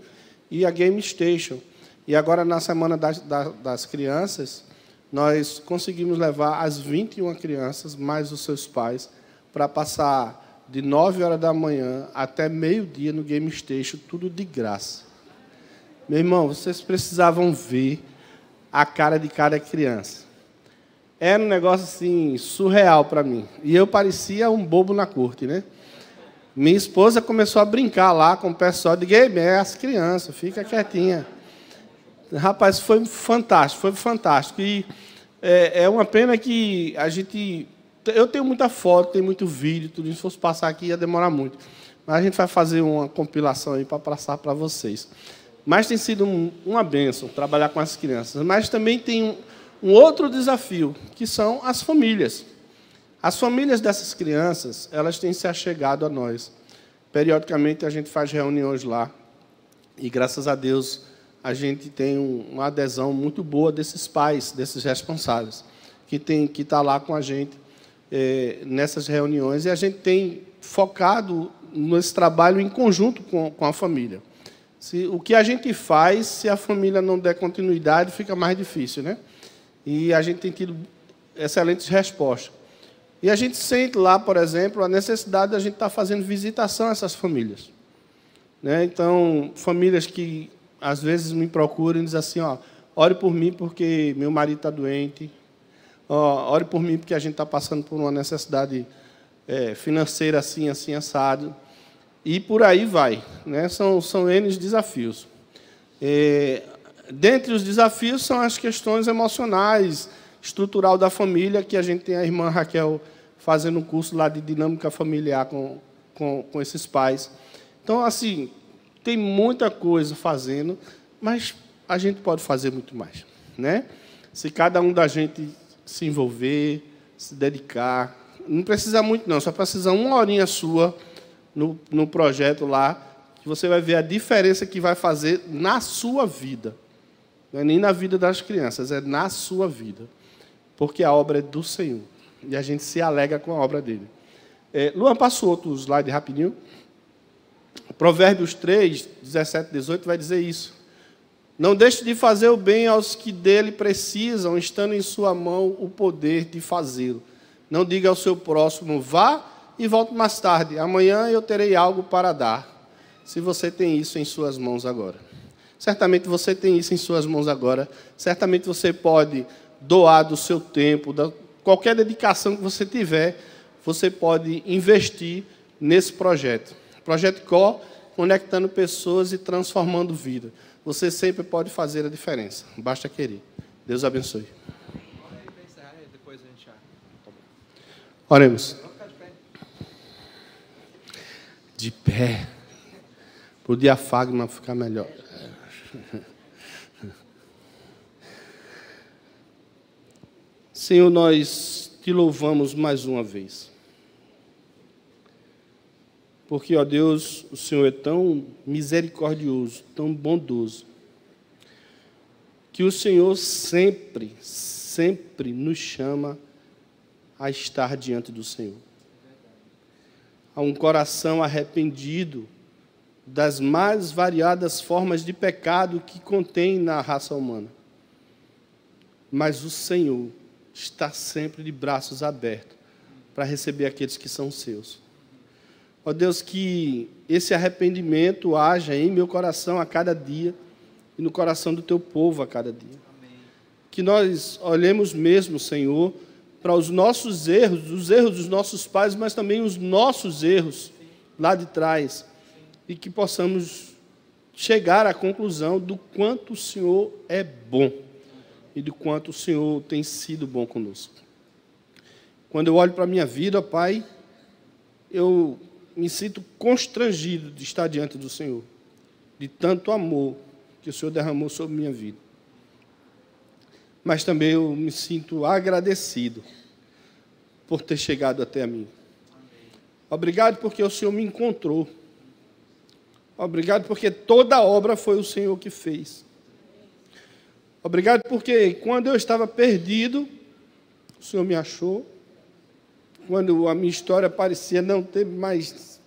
e a Game Station. E agora, na Semana das Crianças, nós conseguimos levar as 21 crianças, mais os seus pais, para passar de 9 horas da manhã até meio-dia no Game Station, tudo de graça. Meu irmão, vocês precisavam ver a cara de cada criança. Era um negócio assim surreal para mim. E eu parecia um bobo na corte, né? Minha esposa começou a brincar lá com o pessoal de game, as crianças, fica quietinha. Rapaz, foi fantástico, foi fantástico. E é uma pena que a gente... Eu tenho muita foto, tenho muito vídeo, tudo isso. Se fosse passar aqui ia demorar muito. Mas a gente vai fazer uma compilação aí para passar para vocês. Mas tem sido uma bênção trabalhar com as crianças. Mas também tem um outro desafio, que são as famílias. As famílias dessas crianças, elas têm se achegado a nós. Periodicamente, a gente faz reuniões lá. E, graças a Deus, a gente tem uma adesão muito boa desses pais, desses responsáveis, que está lá com a gente nessas reuniões. E a gente tem focado nesse trabalho em conjunto com a família. O que a gente faz, se a família não der continuidade, fica mais difícil, né? E a gente tem tido excelentes respostas. E a gente sente lá, por exemplo, a necessidade de a gente estar fazendo visitação a essas famílias, né? Então, famílias que, às vezes, me procuram e dizem assim, ore por mim porque meu marido está doente, ore por mim porque a gente está passando por uma necessidade financeira assim, assim, assado. E por aí vai, né? São N desafios. Dentre os desafios são as questões emocionais, estrutural da família, que a gente tem a irmã Raquel fazendo um curso lá de dinâmica familiar com esses pais. Então, assim, tem muita coisa fazendo, mas a gente pode fazer muito mais, né? Se cada um da gente se envolver, se dedicar, não precisa muito não, só precisa uma horinha sua no projeto lá, que você vai ver a diferença que vai fazer na sua vida. Não é nem na vida das crianças, é na sua vida. Porque a obra é do Senhor. E a gente se alegra com a obra dele. Luan, passa outro slide rapidinho. Provérbios 3, 17 e 18 vai dizer isso. Não deixe de fazer o bem aos que dele precisam, estando em sua mão o poder de fazê-lo. Não diga ao seu próximo, vá e volte mais tarde. Amanhã eu terei algo para dar. Se você tem isso em suas mãos agora. Certamente você tem isso em suas mãos agora. Certamente você pode doar do seu tempo, qualquer dedicação que você tiver, você pode investir nesse projeto. Projeto ICO, conectando pessoas e transformando vida. Você sempre pode fazer a diferença. Basta querer. Deus abençoe. Oremos. De pé. Para o diafragma ficar melhor. Senhor, nós te louvamos mais uma vez. Porque, ó Deus, o Senhor é tão misericordioso, tão bondoso, que o Senhor sempre, sempre nos chama a estar diante do Senhor. Há um coração arrependido das mais variadas formas de pecado que contém na raça humana. Mas o Senhor está sempre de braços abertos para receber aqueles que são seus. Ó Deus, que esse arrependimento haja em meu coração a cada dia, e no coração do teu povo a cada dia. Que nós olhemos mesmo, Senhor, para os nossos erros, os erros dos nossos pais, mas também os nossos erros lá de trás, e que possamos chegar à conclusão do quanto o Senhor é bom e do quanto o Senhor tem sido bom conosco. Quando eu olho para a minha vida, Pai, eu me sinto constrangido de estar diante do Senhor, de tanto amor que o Senhor derramou sobre minha vida. Mas também eu me sinto agradecido por ter chegado até a mim. Obrigado porque o Senhor me encontrou. Obrigado porque toda a obra foi o Senhor que fez. Obrigado porque quando eu estava perdido, o Senhor me achou. Quando a minha história parecia não ter mais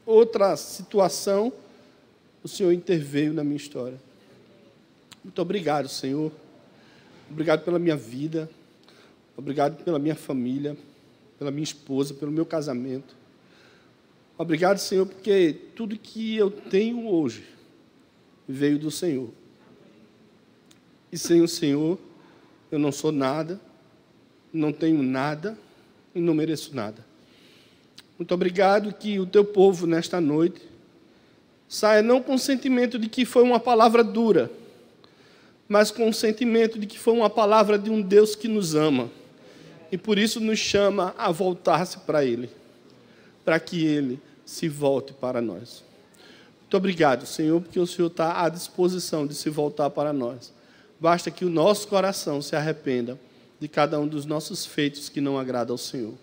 outra situação, o Senhor interveio na minha história. Muito obrigado, Senhor. Obrigado pela minha vida. Obrigado pela minha família, pela minha esposa, pelo meu casamento. Obrigado, Senhor, porque tudo que eu tenho hoje veio do Senhor. E sem o Senhor, eu não sou nada, não tenho nada e não mereço nada. Muito obrigado que o teu povo, nesta noite, saia não com o sentimento de que foi uma palavra dura, mas com o sentimento de que foi uma palavra de um Deus que nos ama. E por isso nos chama a voltar-se para Ele, para que Ele se volte para nós. Muito obrigado, Senhor, porque o Senhor está à disposição de se voltar para nós. Basta que o nosso coração se arrependa de cada um dos nossos feitos que não agrada ao Senhor.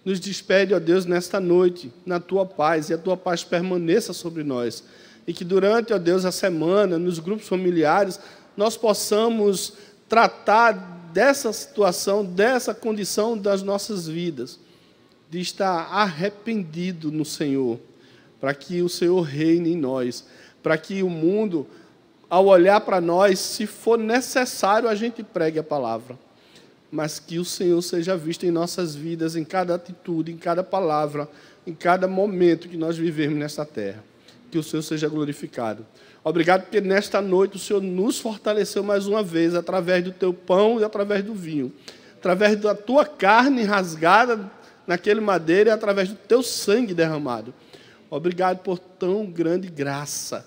Nos despede, ó Deus, nesta noite, na Tua paz, e a Tua paz permaneça sobre nós. E que durante, ó Deus, a semana, nos grupos familiares, nós possamos tratar dessa situação, dessa condição das nossas vidas, de estar arrependido no Senhor, para que o Senhor reine em nós, para que o mundo, ao olhar para nós, se for necessário, a gente pregue a palavra, mas que o Senhor seja visto em nossas vidas, em cada atitude, em cada palavra, em cada momento que nós vivemos nesta terra. Que o Senhor seja glorificado. Obrigado porque nesta noite o Senhor nos fortaleceu mais uma vez, através do teu pão e através do vinho, através da tua carne rasgada naquele madeiro e através do teu sangue derramado. Obrigado por tão grande graça,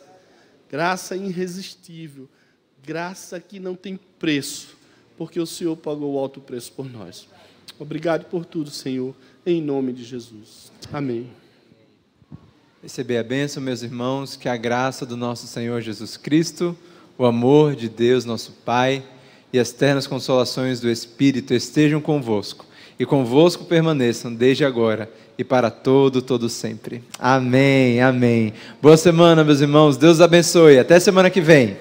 graça irresistível, graça que não tem preço, porque o Senhor pagou o alto preço por nós. Obrigado por tudo, Senhor, em nome de Jesus. Amém. Receber a bênção, meus irmãos, que a graça do nosso Senhor Jesus Cristo, o amor de Deus, nosso Pai, e as ternas consolações do Espírito estejam convosco, e convosco permaneçam desde agora e para todo sempre. Amém, amém. Boa semana, meus irmãos, Deus abençoe, até semana que vem.